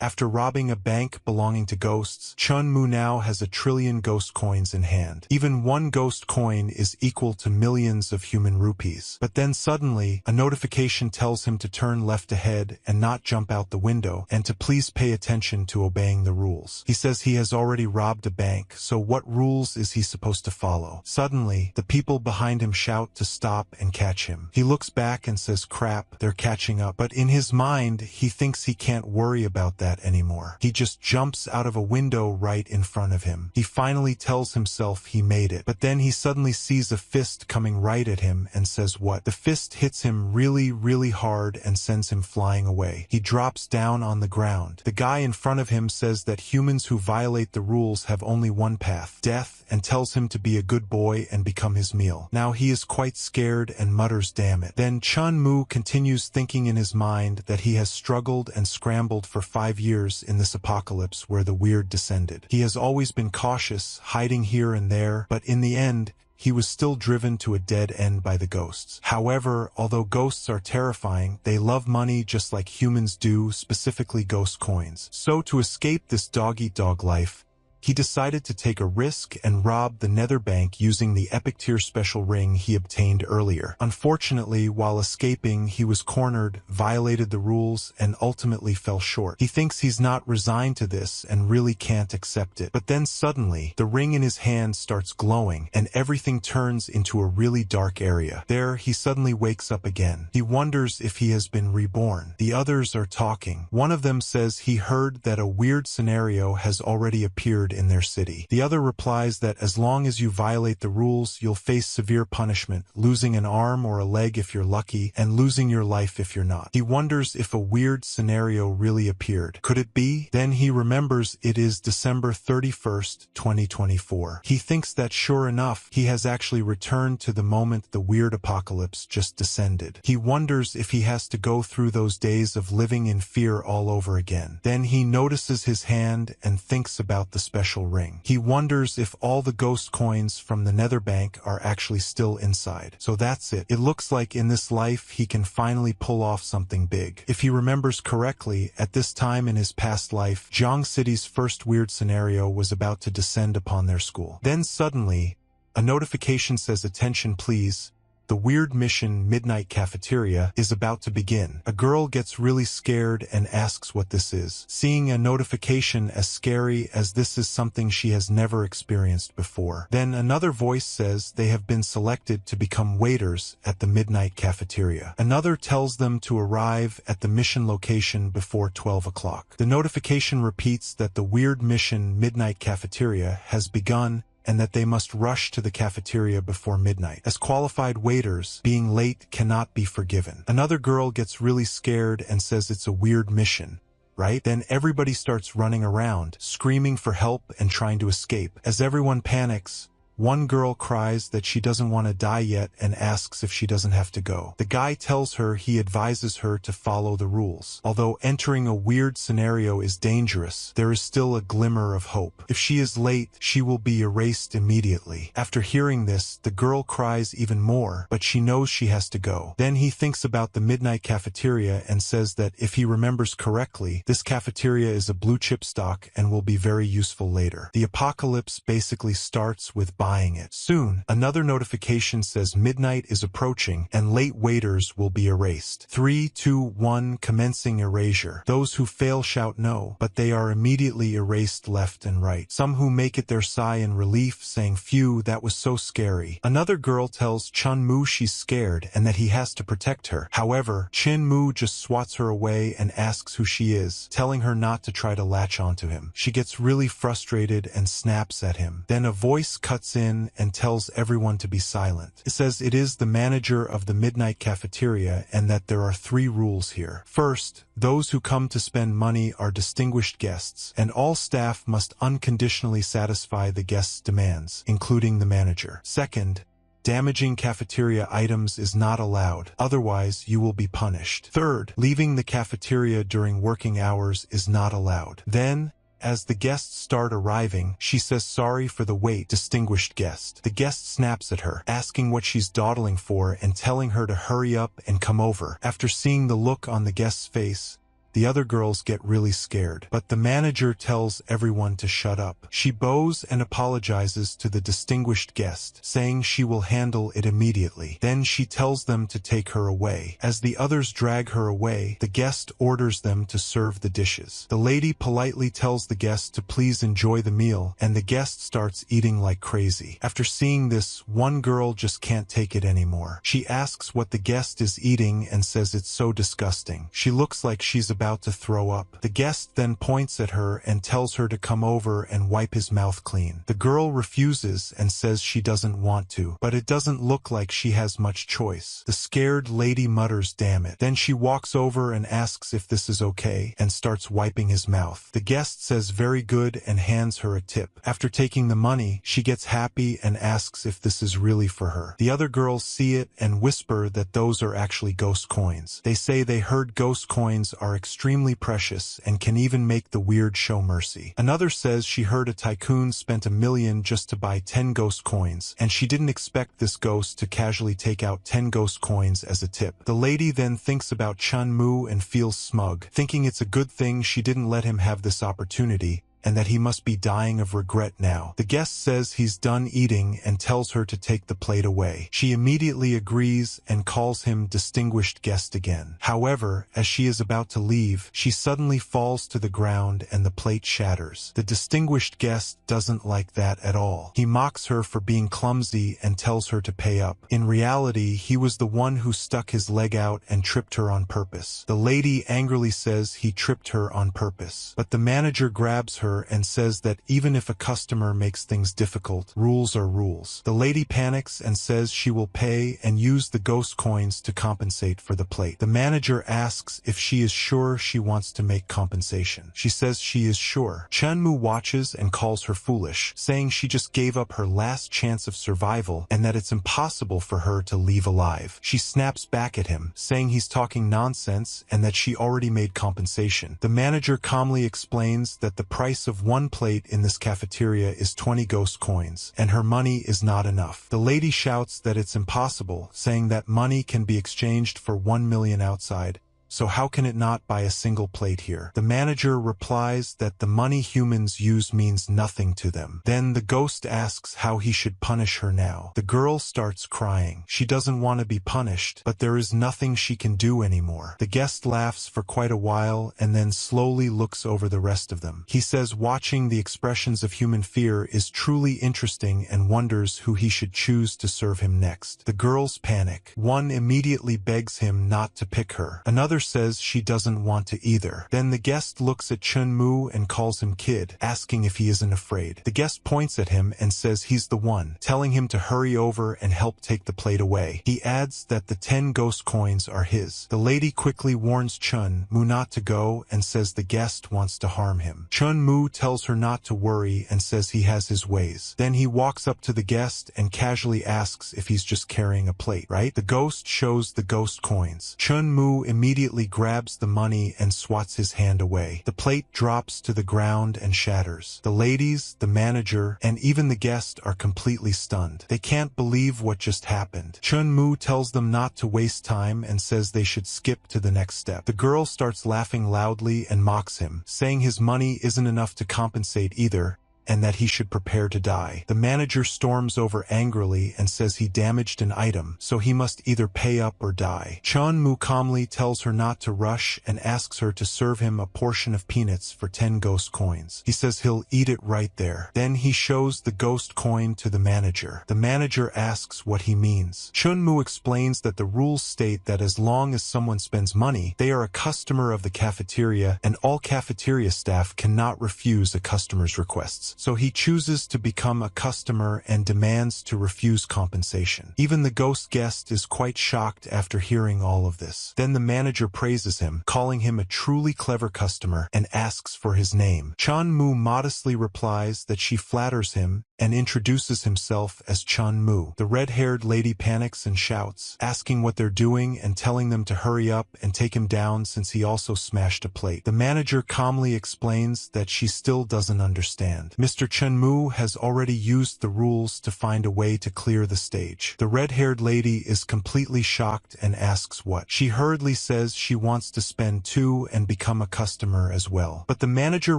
After robbing a bank belonging to ghosts, Chun-Moo now has 1,000,000,000,000 ghost coins in hand. Even one ghost coin is equal to millions of human rupees. But then suddenly, a notification tells him to turn left ahead and not jump out the window, and to please pay attention to obeying the rules. He says he has already robbed a bank, so what rules is he supposed to follow? Suddenly, the people behind him shout to stop and catch him. He looks back and says, crap, they're catching up. But in his mind, he thinks he can't worry about that anymore. He just jumps out of a window right in front of him. He finally tells himself he made it. But then he suddenly sees a fist coming right at him and says what? The fist hits him really, really hard and sends him flying away. He drops down on the ground. The guy in front of him says that humans who violate the rules have only one path, death, and tells him to be a good boy and become his meal. Now he is quite scared and mutters, damn it. Then Chun-Moo continues thinking in his mind that he has struggled and scrambled for 5 years in this apocalypse where the weird descended. He has always been cautious, hiding here and there, but in the end, he was still driven to a dead end by the ghosts. However, although ghosts are terrifying, they love money just like humans do, specifically ghost coins. So to escape this dog-eat-dog life, he decided to take a risk and rob the Nether Bank using the epic tier special ring he obtained earlier. Unfortunately, while escaping, he was cornered, violated the rules, and ultimately fell short. He thinks he's not resigned to this and really can't accept it. But then suddenly, the ring in his hand starts glowing, and everything turns into a really dark area. There, he suddenly wakes up again. He wonders if he has been reborn. The others are talking. One of them says he heard that a weird scenario has already appeared in their city. The other replies that as long as you violate the rules, you'll face severe punishment, losing an arm or a leg if you're lucky, and losing your life if you're not. He wonders if a weird scenario really appeared. Could it be? Then he remembers it is December 31st, 2024. He thinks that sure enough, he has actually returned to the moment the weird apocalypse just descended. He wonders if he has to go through those days of living in fear all over again. Then he notices his hand and thinks about the special ring. He wonders if all the ghost coins from the Nether Bank are actually still inside. So that's it. It looks like in this life he can finally pull off something big. If he remembers correctly, at this time in his past life, Zhang City's first weird scenario was about to descend upon their school. Then suddenly, a notification says, attention please. The weird mission Midnight Cafeteria is about to begin. A girl gets really scared and asks what this is, seeing a notification as scary as this is something she has never experienced before. Then another voice says they have been selected to become waiters at the Midnight Cafeteria. Another tells them to arrive at the mission location before 12 o'clock. The notification repeats that the weird mission Midnight Cafeteria has begun and that they must rush to the cafeteria before midnight. As qualified waiters, being late cannot be forgiven. Another girl gets really scared and says it's a weird mission, right? Then everybody starts running around, screaming for help and trying to escape. As everyone panics, one girl cries that she doesn't want to die yet and asks if she doesn't have to go. The guy tells her he advises her to follow the rules. Although entering a weird scenario is dangerous, there is still a glimmer of hope. If she is late, she will be erased immediately. After hearing this, the girl cries even more, but she knows she has to go. Then he thinks about the Midnight Cafeteria and says that if he remembers correctly, this cafeteria is a blue chip stock and will be very useful later. The apocalypse basically starts with buying it. Soon, another notification says midnight is approaching and late waiters will be erased. 3, 2, 1, commencing erasure. Those who fail shout no, but they are immediately erased left and right. Some who make it their sigh in relief, saying, phew, that was so scary. Another girl tells Chun-Moo she's scared and that he has to protect her. However, Chin-Moo just swats her away and asks who she is, telling her not to try to latch onto him. She gets really frustrated and snaps at him. Then a voice cuts in and tells everyone to be silent. It says it is the manager of the Midnight Cafeteria and that there are 3 rules here. First, those who come to spend money are distinguished guests, and all staff must unconditionally satisfy the guests' demands, including the manager. Second, damaging cafeteria items is not allowed, otherwise you will be punished. Third, leaving the cafeteria during working hours is not allowed. Then, as the guests start arriving, she says sorry for the wait, distinguished guest. The guest snaps at her, asking what she's dawdling for and telling her to hurry up and come over. After seeing the look on the guest's face, The other girls get really scared, but the manager tells everyone to shut up. She bows and apologizes to the distinguished guest, saying she will handle it immediately. Then she tells them to take her away. As the others drag her away, the guest orders them to serve the dishes. The lady politely tells the guest to please enjoy the meal, and the guest starts eating like crazy. After seeing this, one girl just can't take it anymore. She asks what the guest is eating and says it's so disgusting. She looks like she's about to throw up. The guest then points at her and tells her to come over and wipe his mouth clean. The girl refuses and says she doesn't want to, but it doesn't look like she has much choice. The scared lady mutters, "Damn it." Then she walks over and asks if this is okay and starts wiping his mouth. The guest says very good and hands her a tip. After taking the money, she gets happy and asks if this is really for her. The other girls see it and whisper that those are actually ghost coins. They say they heard ghost coins are extremely precious and can even make the weird show mercy. Another says she heard a tycoon spent $1 million just to buy 10 ghost coins, and she didn't expect this ghost to casually take out 10 ghost coins as a tip. The lady then thinks about Chun-Mu and feels smug, thinking it's a good thing she didn't let him have this opportunity, and that he must be dying of regret now. The guest says he's done eating and tells her to take the plate away. She immediately agrees and calls him distinguished guest again. However, as she is about to leave, she suddenly falls to the ground and the plate shatters. The distinguished guest doesn't like that at all. He mocks her for being clumsy and tells her to pay up. In reality, he was the one who stuck his leg out and tripped her on purpose. The lady angrily says he tripped her on purpose, but the manager grabs her and says that even if a customer makes things difficult, rules are rules. The lady panics and says she will pay and use the ghost coins to compensate for the plate. The manager asks if she is sure she wants to make compensation. She says she is sure. Chun-Mu watches and calls her foolish, saying she just gave up her last chance of survival and that it's impossible for her to leave alive. She snaps back at him, saying he's talking nonsense and that she already made compensation. The manager calmly explains that the price of one plate in this cafeteria is 20 ghost coins, and her money is not enough. The lady shouts that it's impossible, saying that money can be exchanged for 1 million outside. So how can it not buy a single plate here? The manager replies that the money humans use means nothing to them. Then the ghost asks how he should punish her now. The girl starts crying. She doesn't want to be punished, but there is nothing she can do anymore. The guest laughs for quite a while and then slowly looks over the rest of them. He says watching the expressions of human fear is truly interesting and wonders who he should choose to serve him next. The girls panic. One immediately begs him not to pick her. Another says she doesn't want to either. Then the guest looks at Chun-Mu and calls him kid, asking if he isn't afraid. The guest points at him and says he's the one, telling him to hurry over and help take the plate away. He adds that the 10 ghost coins are his. The lady quickly warns Chun-Mu not to go and says the guest wants to harm him. Chun-Mu tells her not to worry and says he has his ways. Then he walks up to the guest and casually asks if he's just carrying a plate, right? The ghost shows the ghost coins. Chun-Mu immediately grabs the money and swats his hand away. The plate drops to the ground and shatters. The ladies, the manager, and even the guest are completely stunned. They can't believe what just happened. Chun-Mu tells them not to waste time and says they should skip to the next step. The girl starts laughing loudly and mocks him, saying his money isn't enough to compensate either, and that he should prepare to die. The manager storms over angrily and says he damaged an item, so he must either pay up or die. Chun-Mu calmly tells her not to rush and asks her to serve him a portion of peanuts for 10 ghost coins. He says he'll eat it right there. Then he shows the ghost coin to the manager. The manager asks what he means. Chun-Mu explains that the rules state that as long as someone spends money, they are a customer of the cafeteria, and all cafeteria staff cannot refuse a customer's requests. So he chooses to become a customer and demands to refuse compensation. Even the ghost guest is quite shocked after hearing all of this. Then the manager praises him, calling him a truly clever customer, and asks for his name. Chun-Mu modestly replies that she flatters him and introduces himself as Chun-Mu. The red-haired lady panics and shouts, asking what they're doing and telling them to hurry up and take him down since he also smashed a plate. The manager calmly explains that she still doesn't understand. Mr. Chunmu has already used the rules to find a way to clear the stage. The red-haired lady is completely shocked and asks what. She hurriedly says she wants to spend too and become a customer as well. But the manager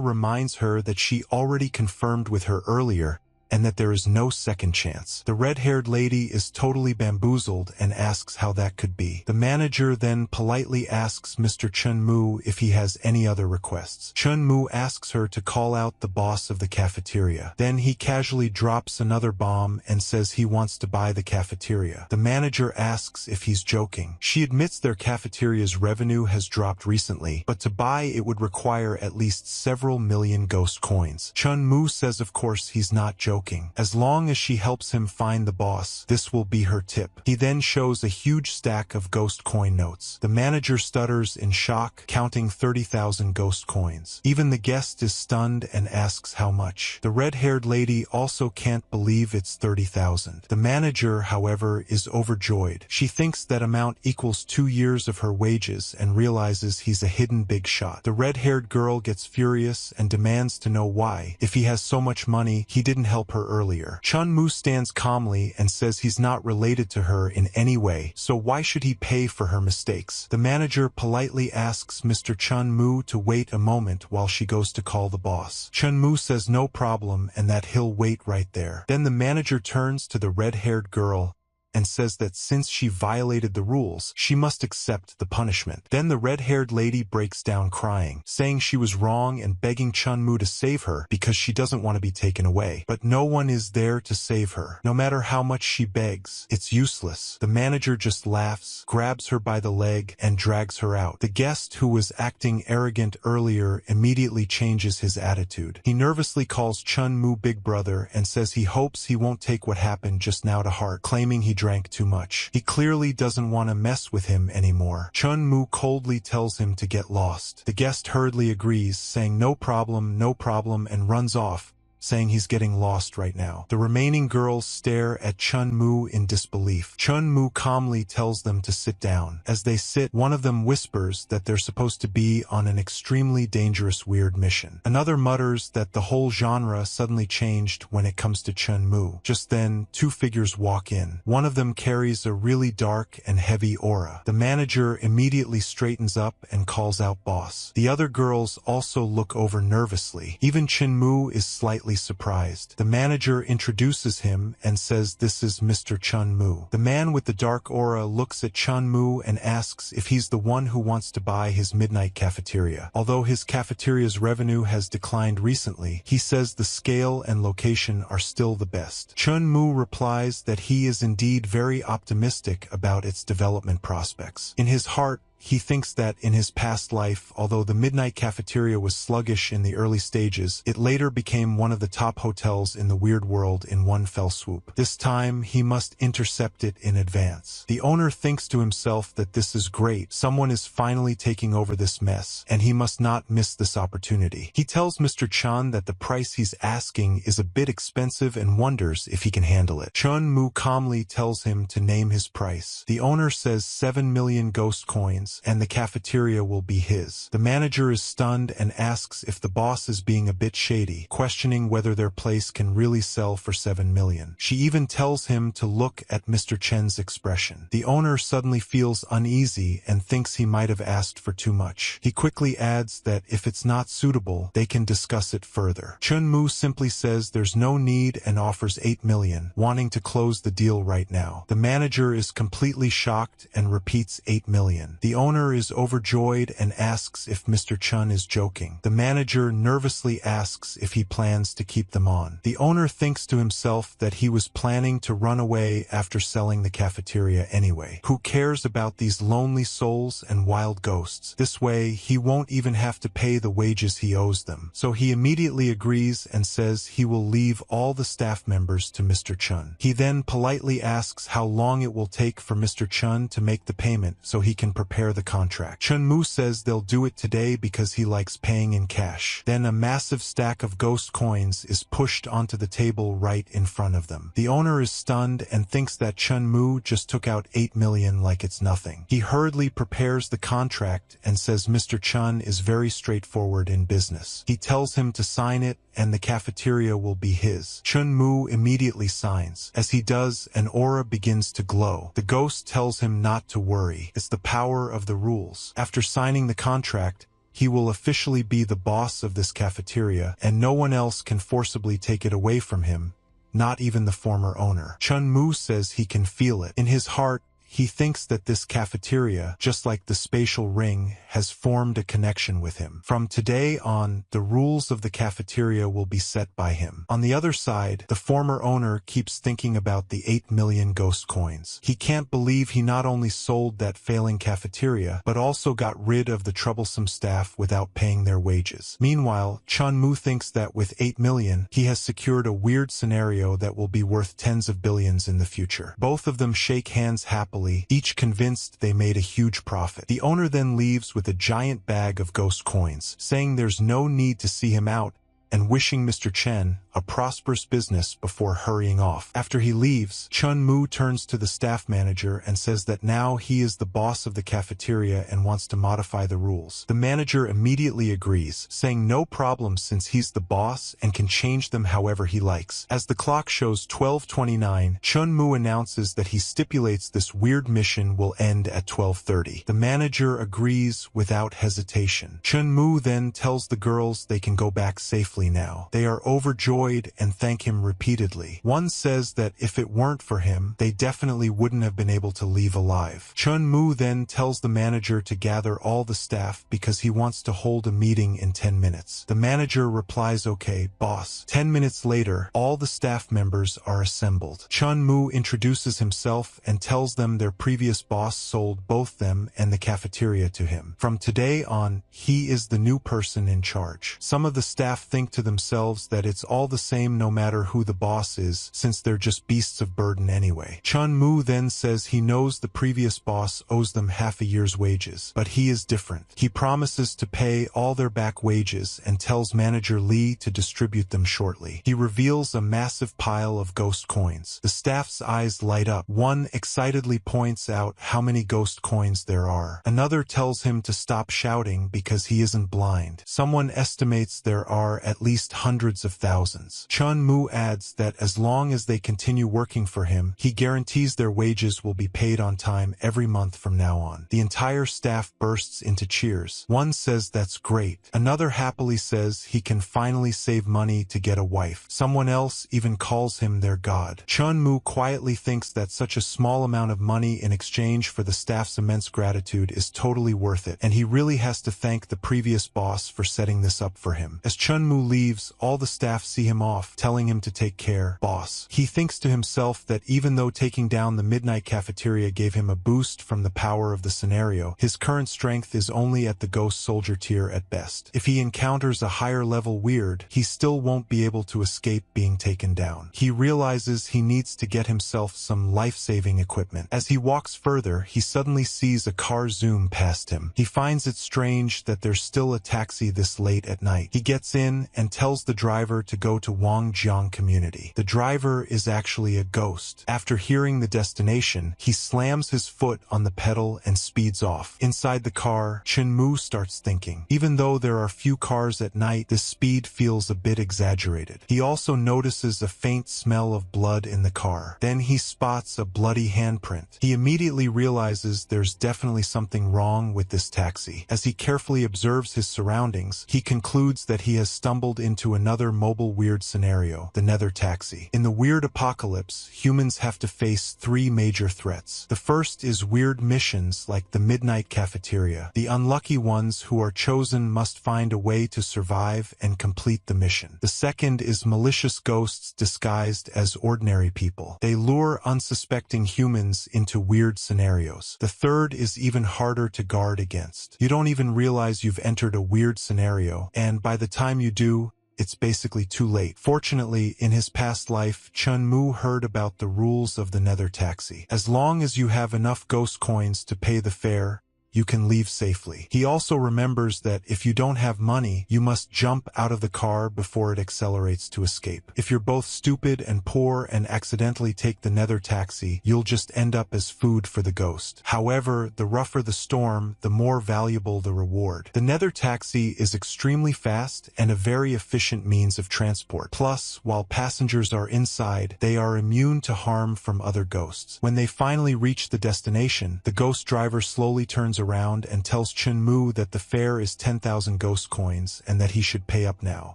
reminds her that she already confirmed with her earlier and that there is no second chance. The red-haired lady is totally bamboozled and asks how that could be. The manager then politely asks Mr. Chunmu if he has any other requests. Chunmu asks her to call out the boss of the cafeteria. Then he casually drops another bomb and says he wants to buy the cafeteria. The manager asks if he's joking. She admits their cafeteria's revenue has dropped recently, but to buy it would require at least several million ghost coins. Chunmu says of course he's not joking. As long as she helps him find the boss, this will be her tip. He then shows a huge stack of ghost coin notes. The manager stutters in shock, counting 30,000 ghost coins. Even the guest is stunned and asks how much. The red-haired lady also can't believe it's 30,000. The manager, however, is overjoyed. She thinks that amount equals 2 years of her wages and realizes he's a hidden big shot. The red-haired girl gets furious and demands to know why. If he has so much money, he didn't help her earlier. Chunmu stands calmly and says he's not related to her in any way, so why should he pay for her mistakes? The manager politely asks Mr. Chunmu to wait a moment while she goes to call the boss. Chunmu says no problem and that he'll wait right there. Then the manager turns to the red-haired girl and says that since she violated the rules, she must accept the punishment. Then the red-haired lady breaks down crying, saying she was wrong and begging Chunmu to save her because she doesn't want to be taken away. But no one is there to save her. No matter how much she begs, it's useless. The manager just laughs, grabs her by the leg, and drags her out. The guest, who was acting arrogant earlier, immediately changes his attitude. He nervously calls Chunmu Big Brother and says he hopes he won't take what happened just now to heart, claiming he drank too much. He clearly doesn't want to mess with him anymore. Chunmu coldly tells him to get lost. The guest hurriedly agrees, saying no problem, and runs off, saying he's getting lost right now. The remaining girls stare at Chunmu in disbelief. Chunmu calmly tells them to sit down. As they sit, one of them whispers that they're supposed to be on an extremely dangerous weird mission. Another mutters that the whole genre suddenly changed when it comes to Chunmu. Just then, 2 figures walk in. One of them carries a really dark and heavy aura. The manager immediately straightens up and calls out boss. The other girls also look over nervously. Even Chunmu is slightly surprised. The manager introduces him and says this is Mr. Chunmu. The man with the dark aura looks at Chunmu and asks if he's the one who wants to buy his midnight cafeteria. Although his cafeteria's revenue has declined recently, he says the scale and location are still the best. Chunmu replies that he is indeed very optimistic about its development prospects. In his heart, he thinks that in his past life, although the midnight cafeteria was sluggish in the early stages, it later became one of the top hotels in the weird world in one fell swoop. This time, he must intercept it in advance. The owner thinks to himself that this is great. Someone is finally taking over this mess, and he must not miss this opportunity. He tells Mr. Chun that the price he's asking is a bit expensive and wonders if he can handle it. Chunmu calmly tells him to name his price. The owner says 7 million ghost coins, and the cafeteria will be his. The manager is stunned and asks if the boss is being a bit shady, questioning whether their place can really sell for 7 million. She even tells him to look at Mr. Chen's expression. The owner suddenly feels uneasy and thinks he might have asked for too much. He quickly adds that if it's not suitable, they can discuss it further. Chunmu simply says there's no need and offers 8 million, wanting to close the deal right now. The manager is completely shocked and repeats 8 million. The owner is overjoyed and asks if Mr. Chun is joking. The manager nervously asks if he plans to keep them on. The owner thinks to himself that he was planning to run away after selling the cafeteria anyway. Who cares about these lonely souls and wild ghosts? This way, he won't even have to pay the wages he owes them. So he immediately agrees and says he will leave all the staff members to Mr. Chun. He then politely asks how long it will take for Mr. Chun to make the payment so he can prepare prepare the contract. Chun-Mu says they'll do it today because he likes paying in cash. Then a massive stack of ghost coins is pushed onto the table right in front of them. The owner is stunned and thinks that Chun-Mu just took out 8 million like it's nothing. He hurriedly prepares the contract and says Mr. Chun is very straightforward in business. He tells him to sign it and the cafeteria will be his. Chun-Mu immediately signs. As he does, an aura begins to glow. The ghost tells him not to worry. It's the power of the rules. After signing the contract, he will officially be the boss of this cafeteria, and no one else can forcibly take it away from him, not even the former owner. Chun-Mu says he can feel it. In his heart, he thinks that this cafeteria, just like the spatial ring, has formed a connection with him. From today on, the rules of the cafeteria will be set by him. On the other side, the former owner keeps thinking about the 8 million ghost coins. He can't believe he not only sold that failing cafeteria, but also got rid of the troublesome staff without paying their wages. Meanwhile, Chun-Mu thinks that with 8 million, he has secured a weird scenario that will be worth tens of billions in the future. Both of them shake hands happily, each convinced they made a huge profit. The owner then leaves with a giant bag of ghost coins, saying there's no need to see him out, and wishing Mr. Chen a prosperous business before hurrying off. After he leaves, Chun-Mu turns to the staff manager and says that now he is the boss of the cafeteria and wants to modify the rules. The manager immediately agrees, saying no problem since he's the boss and can change them however he likes. As the clock shows 12:29, Chun-Mu announces that he stipulates this weird mission will end at 12:30. The manager agrees without hesitation. Chun-Mu then tells the girls they can go back safely now. They are overjoyed and thank him repeatedly. One says that if it weren't for him, they definitely wouldn't have been able to leave alive. Chun-Mu then tells the manager to gather all the staff because he wants to hold a meeting in 10 minutes. The manager replies, "Okay, boss." 10 minutes later, all the staff members are assembled. Chun-Mu introduces himself and tells them their previous boss sold both them and the cafeteria to him. From today on, he is the new person in charge. Some of the staff think to themselves that it's all the same no matter who the boss is, since they're just beasts of burden anyway. Chun-Mu then says he knows the previous boss owes them half a year's wages, but he is different. He promises to pay all their back wages and tells manager Lee to distribute them shortly. He reveals a massive pile of ghost coins. The staff's eyes light up. One excitedly points out how many ghost coins there are. Another tells him to stop shouting because he isn't blind. Someone estimates there are at least hundreds of thousands. Chun-Mu adds that as long as they continue working for him, he guarantees their wages will be paid on time every month from now on. The entire staff bursts into cheers. One says that's great. Another happily says he can finally save money to get a wife. Someone else even calls him their god. Chun-Mu quietly thinks that such a small amount of money in exchange for the staff's immense gratitude is totally worth it, and he really has to thank the previous boss for setting this up for him. As Chun-Mu leaves, all the staff see him off, telling him to take care, boss. He thinks to himself that even though taking down the midnight cafeteria gave him a boost from the power of the scenario, his current strength is only at the ghost soldier tier at best. If he encounters a higher level weird, he still won't be able to escape being taken down. He realizes he needs to get himself some life-saving equipment. As he walks further, he suddenly sees a car zoom past him. He finds it strange that there's still a taxi this late at night. He gets in and tells the driver to go to Wangjiang community. The driver is actually a ghost. After hearing the destination, he slams his foot on the pedal and speeds off. Inside the car, Chun-Mu starts thinking. Even though there are few cars at night, the speed feels a bit exaggerated. He also notices a faint smell of blood in the car. Then he spots a bloody handprint. He immediately realizes there's definitely something wrong with this taxi. As he carefully observes his surroundings, he concludes that he has stumbled into another mobile weird scenario, the Nether Taxi. In the weird apocalypse, humans have to face three major threats. The first is weird missions like the Midnight Cafeteria. The unlucky ones who are chosen must find a way to survive and complete the mission. The second is malicious ghosts disguised as ordinary people. They lure unsuspecting humans into weird scenarios. The third is even harder to guard against. You don't even realize you've entered a weird scenario, and by the time you do, it's basically too late. Fortunately, in his past life, Chun-Mu heard about the rules of the Nether Taxi. As long as you have enough ghost coins to pay the fare, you can leave safely. He also remembers that if you don't have money, you must jump out of the car before it accelerates to escape. If you're both stupid and poor and accidentally take the nether taxi, you'll just end up as food for the ghost. However, the rougher the storm, the more valuable the reward. The nether taxi is extremely fast and a very efficient means of transport. Plus, while passengers are inside, they are immune to harm from other ghosts. When they finally reach the destination, the ghost driver slowly turns around and tells Chun-Mu that the fare is 10,000 ghost coins and that he should pay up now.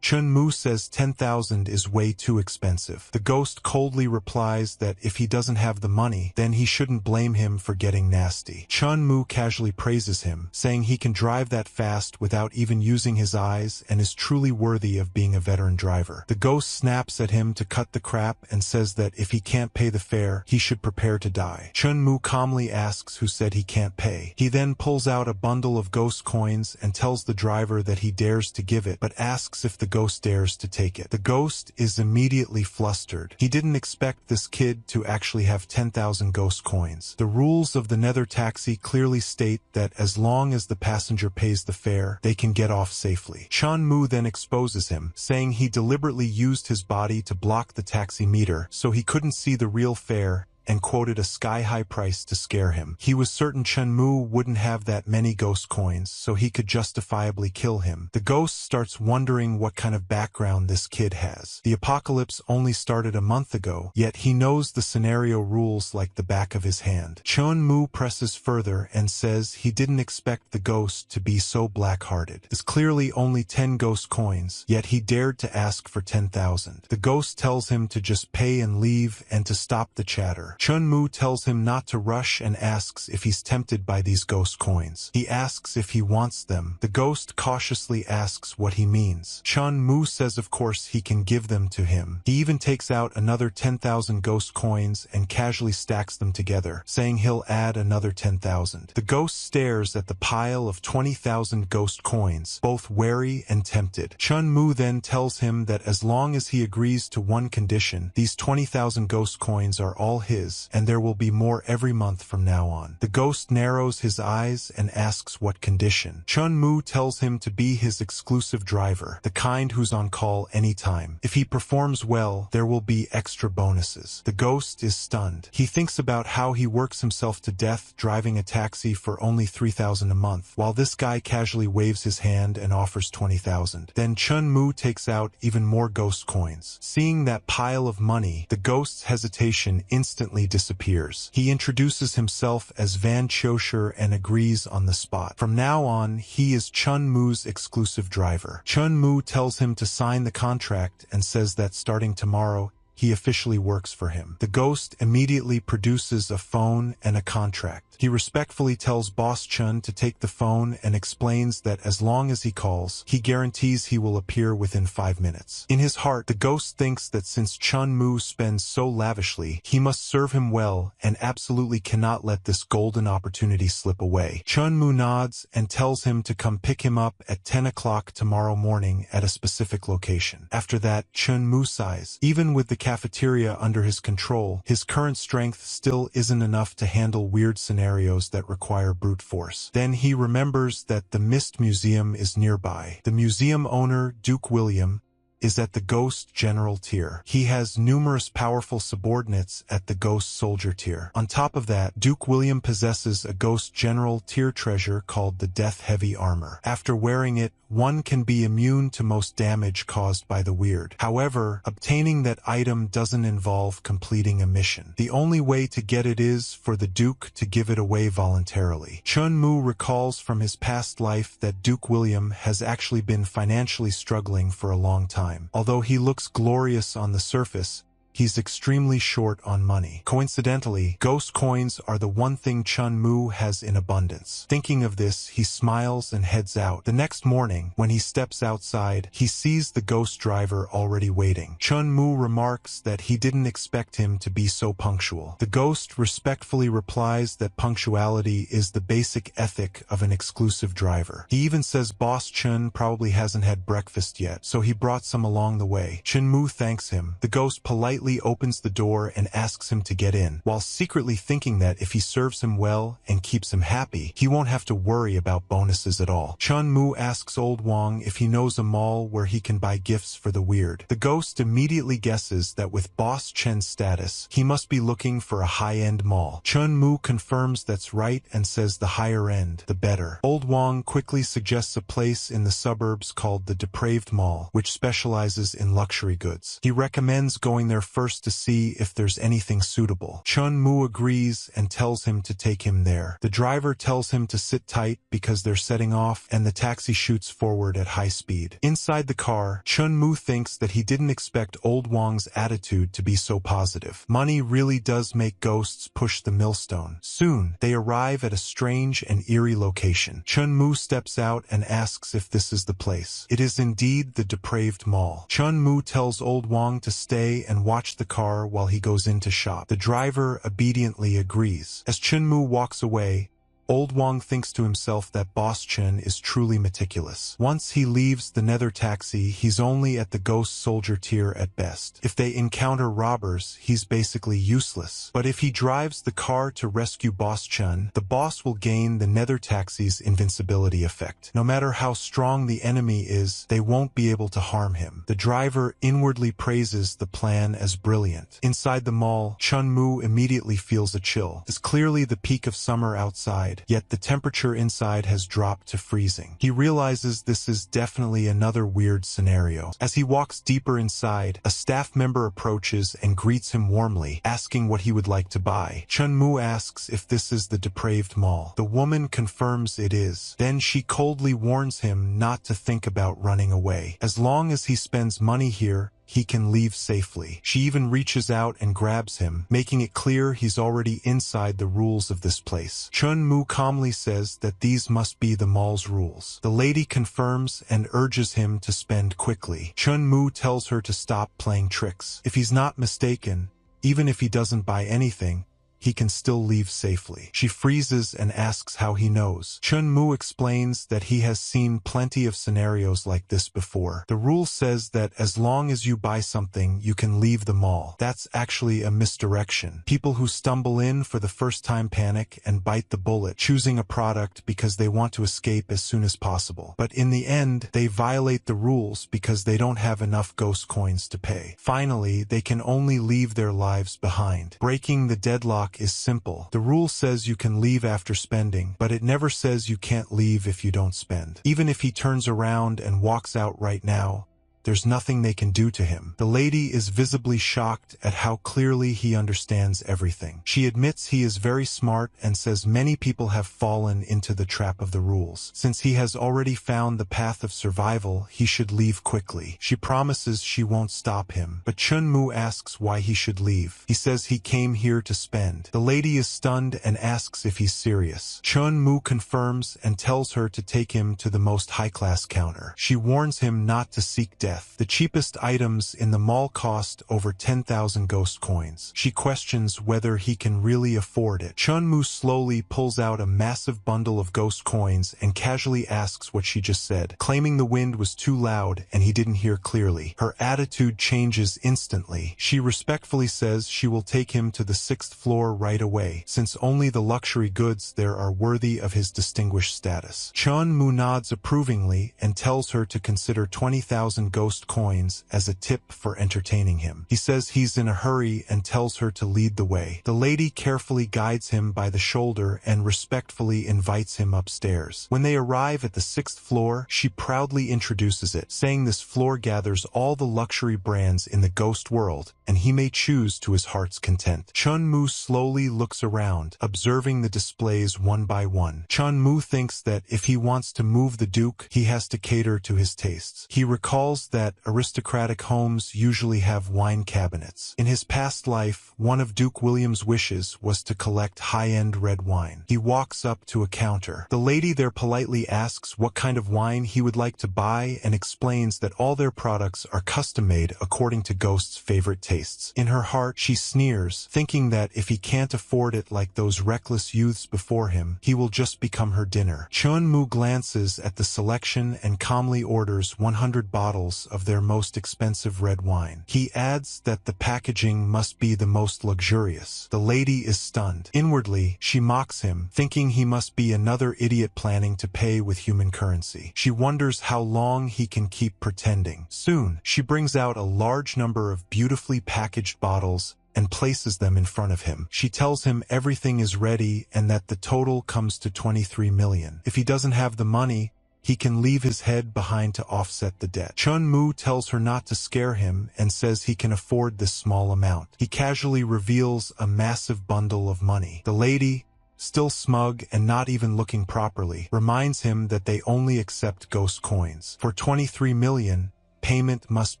Chun-Mu says 10,000 is way too expensive. The ghost coldly replies that if he doesn't have the money, then he shouldn't blame him for getting nasty. Chun-Mu casually praises him, saying he can drive that fast without even using his eyes and is truly worthy of being a veteran driver. The ghost snaps at him to cut the crap and says that if he can't pay the fare, he should prepare to die. Chun-Mu calmly asks who said he can't pay. He then pulls out a bundle of ghost coins and tells the driver that he dares to give it, but asks if the ghost dares to take it. The ghost is immediately flustered. He didn't expect this kid to actually have 10,000 ghost coins. The rules of the nether taxi clearly state that as long as the passenger pays the fare, they can get off safely. Chun-Mu then exposes him, saying he deliberately used his body to block the taxi meter so he couldn't see the real fare, and quoted a sky-high price to scare him. He was certain Chun-Mu wouldn't have that many ghost coins, so he could justifiably kill him. The ghost starts wondering what kind of background this kid has. The apocalypse only started a month ago, yet he knows the scenario rules like the back of his hand. Chun-Mu presses further and says he didn't expect the ghost to be so black-hearted. It's clearly only 10 ghost coins, yet he dared to ask for 10,000. The ghost tells him to just pay and leave and to stop the chatter. Chun-Mu tells him not to rush and asks if he's tempted by these ghost coins. He asks if he wants them. The ghost cautiously asks what he means. Chun-Mu says of course he can give them to him. He even takes out another 10,000 ghost coins and casually stacks them together, saying he'll add another 10,000. The ghost stares at the pile of 20,000 ghost coins, both wary and tempted. Chun-Mu then tells him that as long as he agrees to one condition, these 20,000 ghost coins are all his, and there will be more every month from now on. The ghost narrows his eyes and asks what condition. Chun-Mu tells him to be his exclusive driver, the kind who's on call anytime. If he performs well, there will be extra bonuses. The ghost is stunned. He thinks about how he works himself to death driving a taxi for only 3,000 a month, while this guy casually waves his hand and offers 20,000. Then Chun-Mu takes out even more ghost coins. Seeing that pile of money, the ghost's hesitation instantly disappears. He introduces himself as Van Chosher and agrees on the spot. From now on, he is Chun-Mu's exclusive driver. Chun-Mu tells him to sign the contract and says that starting tomorrow, he officially works for him. The ghost immediately produces a phone and a contract. He respectfully tells Boss Chun to take the phone and explains that as long as he calls, he guarantees he will appear within 5 minutes. In his heart, the ghost thinks that since Chun-Mu spends so lavishly, he must serve him well and absolutely cannot let this golden opportunity slip away. Chun-Mu nods and tells him to come pick him up at 10 o'clock tomorrow morning at a specific location. After that, Chun-Mu sighs. Even with the cafeteria under his control, his current strength still isn't enough to handle weird scenarios that require brute force. Then he remembers that the Mist Museum is nearby. The museum owner, Duke William, is at the Ghost General tier. He has numerous powerful subordinates at the Ghost Soldier tier. On top of that, Duke William possesses a Ghost General tier treasure called the Death Heavy Armor. After wearing it, one can be immune to most damage caused by the weird. However, obtaining that item doesn't involve completing a mission. The only way to get it is for the Duke to give it away voluntarily. Chun-Mu recalls from his past life that Duke William has actually been financially struggling for a long time. Although he looks glorious on the surface, he's extremely short on money. Coincidentally, ghost coins are the one thing Chun-Mu has in abundance. Thinking of this, he smiles and heads out. The next morning, when he steps outside, he sees the ghost driver already waiting. Chun-Mu remarks that he didn't expect him to be so punctual. The ghost respectfully replies that punctuality is the basic ethic of an exclusive driver. He even says Boss Chun probably hasn't had breakfast yet, so he brought some along the way. Chun-Mu thanks him. The ghost politely politely opens the door and asks him to get in, while secretly thinking that if he serves him well and keeps him happy, he won't have to worry about bonuses at all. Chun Mu asks Old Wang if he knows a mall where he can buy gifts for the weird. The ghost immediately guesses that with Boss Chen's status, he must be looking for a high-end mall. Chun Mu confirms that's right and says the higher end, the better. Old Wang quickly suggests a place in the suburbs called the Depraved Mall, which specializes in luxury goods. He recommends going there first to see if there's anything suitable. Chun Mu agrees and tells him to take him there. The driver tells him to sit tight because they're setting off, and the taxi shoots forward at high speed. Inside the car, Chun Mu thinks that he didn't expect Old Wang's attitude to be so positive. Money really does make ghosts push the millstone. Soon, they arrive at a strange and eerie location. Chun Mu steps out and asks if this is the place. It is indeed the Depraved Mall. Chun Mu tells Old Wang to stay and watch the car while he goes in to shop. The driver obediently agrees. As Chun Mu walks away, Old Wang thinks to himself that Boss Chen is truly meticulous. Once he leaves the nether taxi, he's only at the ghost soldier tier at best. If they encounter robbers, he's basically useless. But if he drives the car to rescue Boss Chen, the boss will gain the nether taxi's invincibility effect. No matter how strong the enemy is, they won't be able to harm him. The driver inwardly praises the plan as brilliant. Inside the mall, Chun Mu immediately feels a chill. It's clearly the peak of summer outside, yet the temperature inside has dropped to freezing. He realizes this is definitely another weird scenario. As he walks deeper inside, a staff member approaches and greets him warmly, asking what he would like to buy. Chun Mu asks if this is the Depraved Mall. The woman confirms it is. Then she coldly warns him not to think about running away. As long as he spends money here, he can leave safely. She even reaches out and grabs him, making it clear he's already inside the rules of this place. Chun Mu calmly says that these must be the mall's rules. The lady confirms and urges him to spend quickly. Chun Mu tells her to stop playing tricks. If he's not mistaken, even if he doesn't buy anything, he can still leave safely. She freezes and asks how he knows. Chun Mu explains that he has seen plenty of scenarios like this before. The rule says that as long as you buy something, you can leave the mall. That's actually a misdirection. People who stumble in for the first time panic and bite the bullet, choosing a product because they want to escape as soon as possible. But in the end, they violate the rules because they don't have enough ghost coins to pay. Finally, they can only leave their lives behind. Breaking the deadlock is simple. The rule says you can leave after spending, but it never says you can't leave if you don't spend. Even if he turns around and walks out right now, there's nothing they can do to him. The lady is visibly shocked at how clearly he understands everything. She admits he is very smart and says many people have fallen into the trap of the rules. Since he has already found the path of survival, he should leave quickly. She promises she won't stop him, but Chun Mu asks why he should leave. He says he came here to spend. The lady is stunned and asks if he's serious. Chun Mu confirms and tells her to take him to the most high-class counter. She warns him not to seek death. The cheapest items in the mall cost over 10,000 ghost coins. She questions whether he can really afford it. Chun Mu slowly pulls out a massive bundle of ghost coins and casually asks what she just said, claiming the wind was too loud and he didn't hear clearly. Her attitude changes instantly. She respectfully says she will take him to the 6th floor right away, since only the luxury goods there are worthy of his distinguished status. Chun Mu nods approvingly and tells her to consider 20,000 ghost coins as a tip for entertaining him. He says he's in a hurry and tells her to lead the way. The lady carefully guides him by the shoulder and respectfully invites him upstairs. When they arrive at the 6th floor, she proudly introduces it, saying this floor gathers all the luxury brands in the ghost world, and he may choose to his heart's content. Chun Mu slowly looks around, observing the displays one by one. Chun Mu thinks that if he wants to move the Duke, he has to cater to his tastes. He recalls that aristocratic homes usually have wine cabinets. In his past life, one of Duke William's wishes was to collect high-end red wine. He walks up to a counter. The lady there politely asks what kind of wine he would like to buy and explains that all their products are custom-made according to Ghost's favorite tastes. In her heart, she sneers, thinking that if he can't afford it like those reckless youths before him, he will just become her dinner. Chun Mu glances at the selection and calmly orders 100 bottles bottles of their most expensive red wine. He adds that the packaging must be the most luxurious. The lady is stunned. Inwardly, she mocks him, thinking he must be another idiot planning to pay with human currency. She wonders how long he can keep pretending. Soon, she brings out a large number of beautifully packaged bottles and places them in front of him. She tells him everything is ready and that the total comes to 23 million. If he doesn't have the money, he can leave his head behind to offset the debt. Chun-Mu tells her not to scare him and says he can afford this small amount. He casually reveals a massive bundle of money. The lady, still smug and not even looking properly, reminds him that they only accept ghost coins. For 23 million, payment must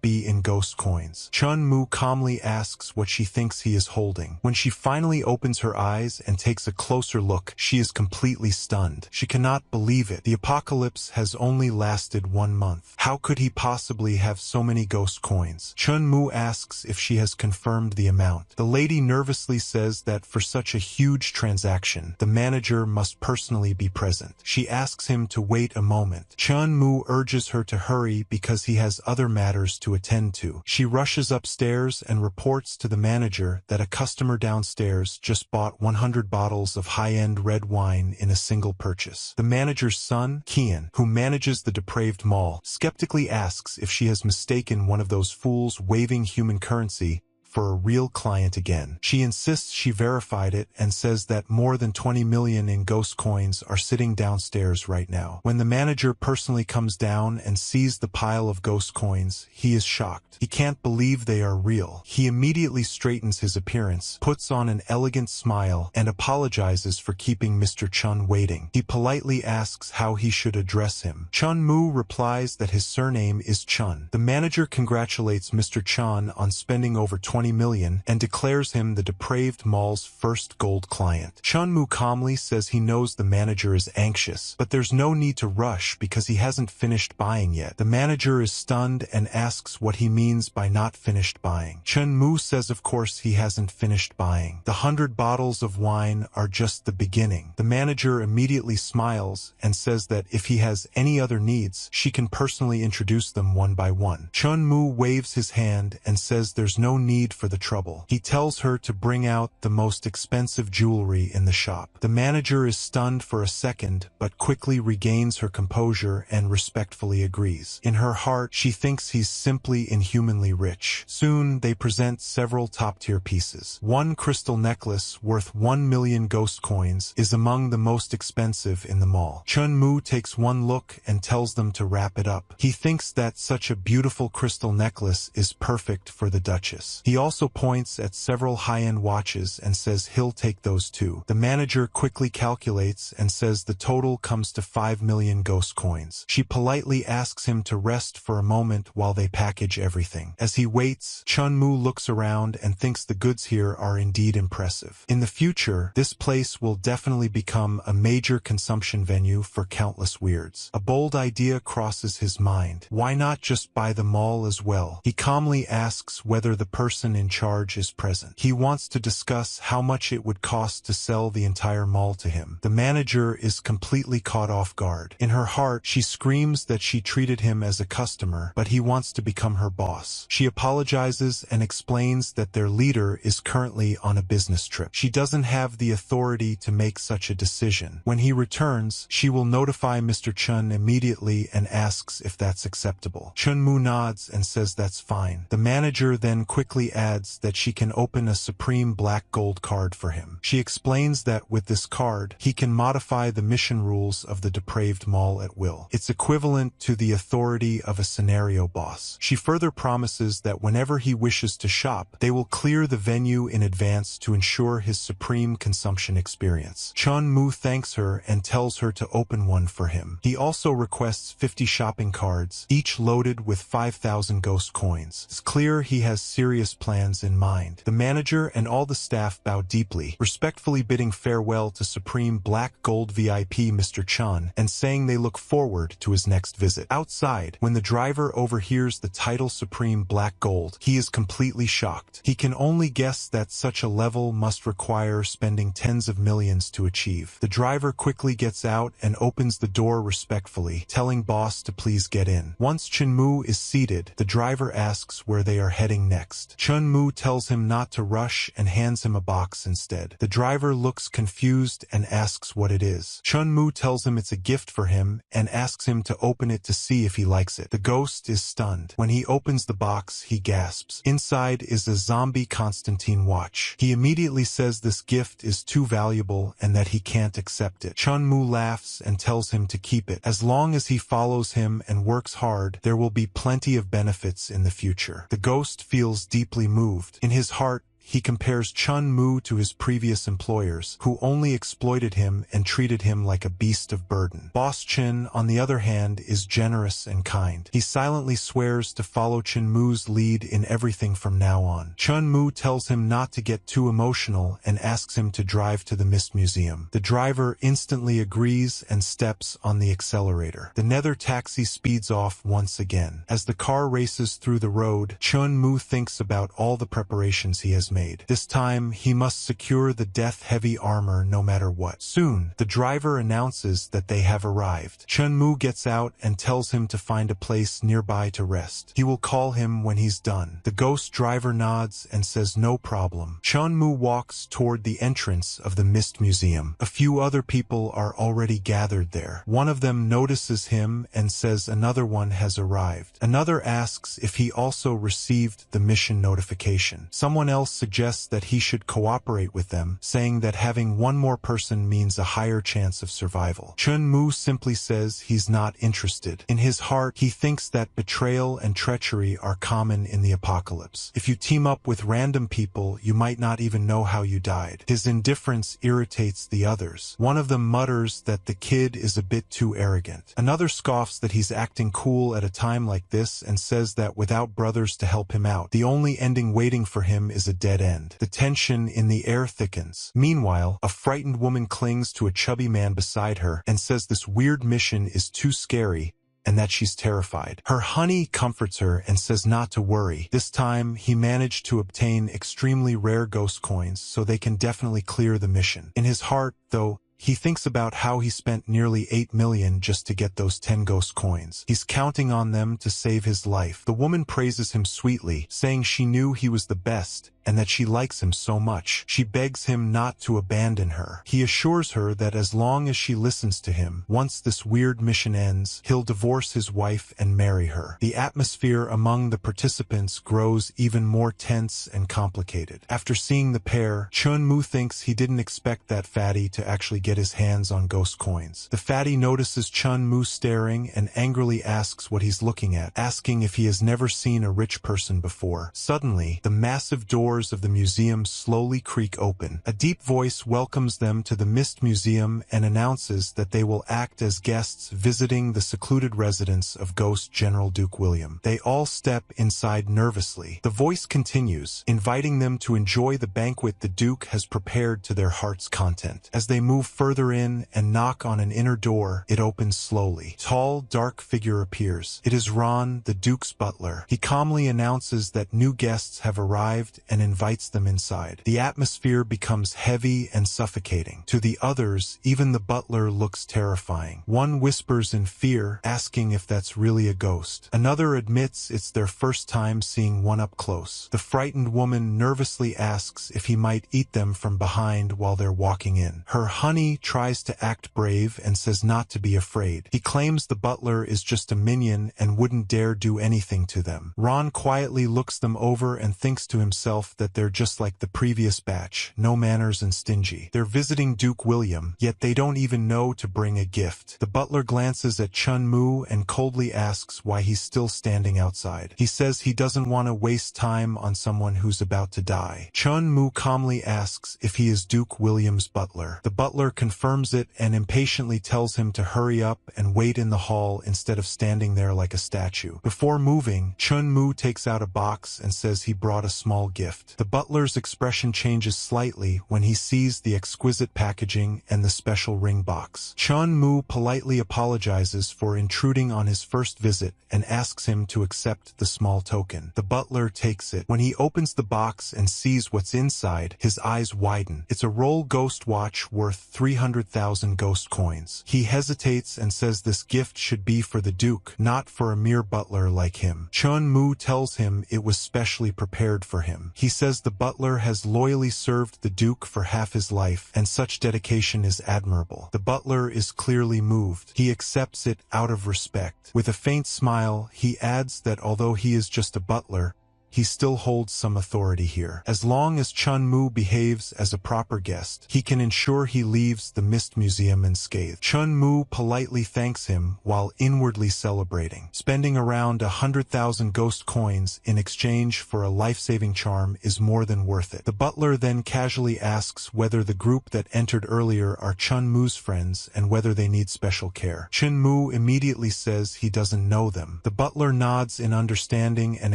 be in ghost coins. Chun-Mu calmly asks what she thinks he is holding. When she finally opens her eyes and takes a closer look, she is completely stunned. She cannot believe it. The apocalypse has only lasted 1 month. How could he possibly have so many ghost coins? Chun-Mu asks if she has confirmed the amount. The lady nervously says that for such a huge transaction, the manager must personally be present. She asks him to wait a moment. Chun-Mu urges her to hurry because he has other matters to attend to. She rushes upstairs and reports to the manager that a customer downstairs just bought 100 bottles of high-end red wine in a single purchase. The manager's son, Kian, who manages the depraved mall, skeptically asks if she has mistaken one of those fools waving human currency for a real client again. She insists she verified it and says that more than 20 million in ghost coins are sitting downstairs right now. When the manager personally comes down and sees the pile of ghost coins, he is shocked. He can't believe they are real. He immediately straightens his appearance, puts on an elegant smile, and apologizes for keeping Mr. Chun waiting. He politely asks how he should address him. Chun-Mu replies that his surname is Chun. The manager congratulates Mr. Chun on spending over 20 million and declares him the depraved mall's first gold client. Chun-Mu calmly says he knows the manager is anxious, but there's no need to rush because he hasn't finished buying yet. The manager is stunned and asks what he means by not finished buying. Chun-Mu says of course he hasn't finished buying. The 100 bottles of wine are just the beginning. The manager immediately smiles and says that if he has any other needs, she can personally introduce them one by one. Chun-Mu waves his hand and says there's no need for the trouble. He tells her to bring out the most expensive jewelry in the shop. The manager is stunned for a second, but quickly regains her composure and respectfully agrees. In her heart, she thinks he's simply inhumanly rich. Soon, they present several top-tier pieces. One crystal necklace worth 1 million ghost coins is among the most expensive in the mall. Chun-Mu takes one look and tells them to wrap it up. He thinks that such a beautiful crystal necklace is perfect for the Duchess. He also points at several high-end watches and says he'll take those too. The manager quickly calculates and says the total comes to 5 million ghost coins. She politely asks him to rest for a moment while they package everything. As he waits, Chun-Mu looks around and thinks the goods here are indeed impressive. In the future, this place will definitely become a major consumption venue for countless weirds. A bold idea crosses his mind. Why not just buy the mall as well? He calmly asks whether the person in charge is present. He wants to discuss how much it would cost to sell the entire mall to him. The manager is completely caught off guard. In her heart, she screams that she treated him as a customer, but he wants to become her boss. She apologizes and explains that their leader is currently on a business trip. She doesn't have the authority to make such a decision. When he returns, she will notify Mr. Chun immediately and asks if that's acceptable. Chun-Mu nods and says that's fine. The manager then quickly adds that she can open a supreme black gold card for him. She explains that with this card, he can modify the mission rules of the depraved mall at will. It's equivalent to the authority of a scenario boss. She further promises that whenever he wishes to shop, they will clear the venue in advance to ensure his supreme consumption experience. Chun-Mu thanks her and tells her to open one for him. He also requests 50 shopping cards, each loaded with 5,000 ghost coins. It's clear he has serious plans plans in mind. The manager and all the staff bow deeply, respectfully bidding farewell to Supreme Black Gold VIP Mr. Chun and saying they look forward to his next visit. Outside, when the driver overhears the title Supreme Black Gold, he is completely shocked. He can only guess that such a level must require spending tens of millions to achieve. The driver quickly gets out and opens the door respectfully, telling boss to please get in. Once Chunmu is seated, the driver asks where they are heading next. Chunmu tells him not to rush and hands him a box instead. The driver looks confused and asks what it is. Chunmu tells him it's a gift for him and asks him to open it to see if he likes it. The ghost is stunned. When he opens the box, he gasps. Inside is a zombie Constantine watch. He immediately says this gift is too valuable and that he can't accept it. Chunmu laughs and tells him to keep it. As long as he follows him and works hard, there will be plenty of benefits in the future. The ghost feels deeply moved. In his heart, he compares Chunmu to his previous employers, who only exploited him and treated him like a beast of burden. Boss Chin, on the other hand, is generous and kind. He silently swears to follow Chunmu's lead in everything from now on. Chunmu tells him not to get too emotional and asks him to drive to the Mist Museum. The driver instantly agrees and steps on the accelerator. The nether taxi speeds off once again. As the car races through the road, Chunmu thinks about all the preparations he has made. This time, he must secure the death-heavy armor no matter what. Soon, the driver announces that they have arrived. Chunmu gets out and tells him to find a place nearby to rest. He will call him when he's done. The ghost driver nods and says no problem. Chunmu walks toward the entrance of the Mist Museum. A few other people are already gathered there. One of them notices him and says another one has arrived. Another asks if he also received the mission notification. Someone else suggests that he should cooperate with them, saying that having one more person means a higher chance of survival. Chunmu simply says he's not interested. In his heart, he thinks that betrayal and treachery are common in the apocalypse. If you team up with random people, you might not even know how you died. His indifference irritates the others. One of them mutters that the kid is a bit too arrogant. Another scoffs that he's acting cool at a time like this and says that without brothers to help him out, the only ending waiting for him is a dead end. The tension in the air thickens. Meanwhile, a frightened woman clings to a chubby man beside her and says this weird mission is too scary and that she's terrified. Her honey comforts her and says not to worry. This time, he managed to obtain extremely rare ghost coins, so they can definitely clear the mission. In his heart, though, he thinks about how he spent nearly 8 million just to get those 10 ghost coins. He's counting on them to save his life. The woman praises him sweetly, saying she knew he was the best and that she likes him so much. She begs him not to abandon her. He assures her that as long as she listens to him, once this weird mission ends, he'll divorce his wife and marry her. The atmosphere among the participants grows even more tense and complicated. After seeing the pair, Chunmu thinks he didn't expect that fatty to actually get his hands on ghost coins. The fatty notices Chunmu staring and angrily asks what he's looking at, asking if he has never seen a rich person before. Suddenly, the massive doors of the museum slowly creak open. A deep voice welcomes them to the Mist Museum and announces that they will act as guests visiting the secluded residence of Ghost General Duke William. They all step inside nervously. The voice continues, inviting them to enjoy the banquet the Duke has prepared to their heart's content. As they move further in and knock on an inner door, it opens slowly. Tall, dark figure appears. It is Ron, the Duke's butler. He calmly announces that new guests have arrived and invites them inside. The atmosphere becomes heavy and suffocating. To the others, even the butler looks terrifying. One whispers in fear, asking if that's really a ghost. Another admits it's their first time seeing one up close. The frightened woman nervously asks if he might eat them from behind while they're walking in. Her honey tries to act brave and says not to be afraid. He claims the butler is just a minion and wouldn't dare do anything to them. Ron quietly looks them over and thinks to himself that they're just like the previous batch, no manners and stingy. They're visiting Duke William, yet they don't even know to bring a gift. The butler glances at Chunmu and coldly asks why he's still standing outside. He says he doesn't want to waste time on someone who's about to die. Chunmu calmly asks if he is Duke William's butler. The butler confirms it and impatiently tells him to hurry up and wait in the hall instead of standing there like a statue. Before moving, Chun-Moo takes out a box and says he brought a small gift. The butler's expression changes slightly when he sees the exquisite packaging and the special ring box. Chun-Moo politely apologizes for intruding on his first visit and asks him to accept the small token. The butler takes it. When he opens the box and sees what's inside, his eyes widen. It's a roll ghost watch worth 300,000 ghost coins. He hesitates and says this gift should be for the Duke, not for a mere butler like him. Chun-Moo tells him it was specially prepared for him. He says the butler has loyally served the Duke for half his life, and such dedication is admirable. The butler is clearly moved. He accepts it out of respect. With a faint smile, he adds that although he is just a butler, he still holds some authority here. As long as Chun-Moo behaves as a proper guest, he can ensure he leaves the Mist Museum unscathed. Chun-Moo politely thanks him while inwardly celebrating. Spending around 100,000 ghost coins in exchange for a life-saving charm is more than worth it. The butler then casually asks whether the group that entered earlier are Chun-Moo's friends and whether they need special care. Chun-Moo immediately says he doesn't know them. The butler nods in understanding and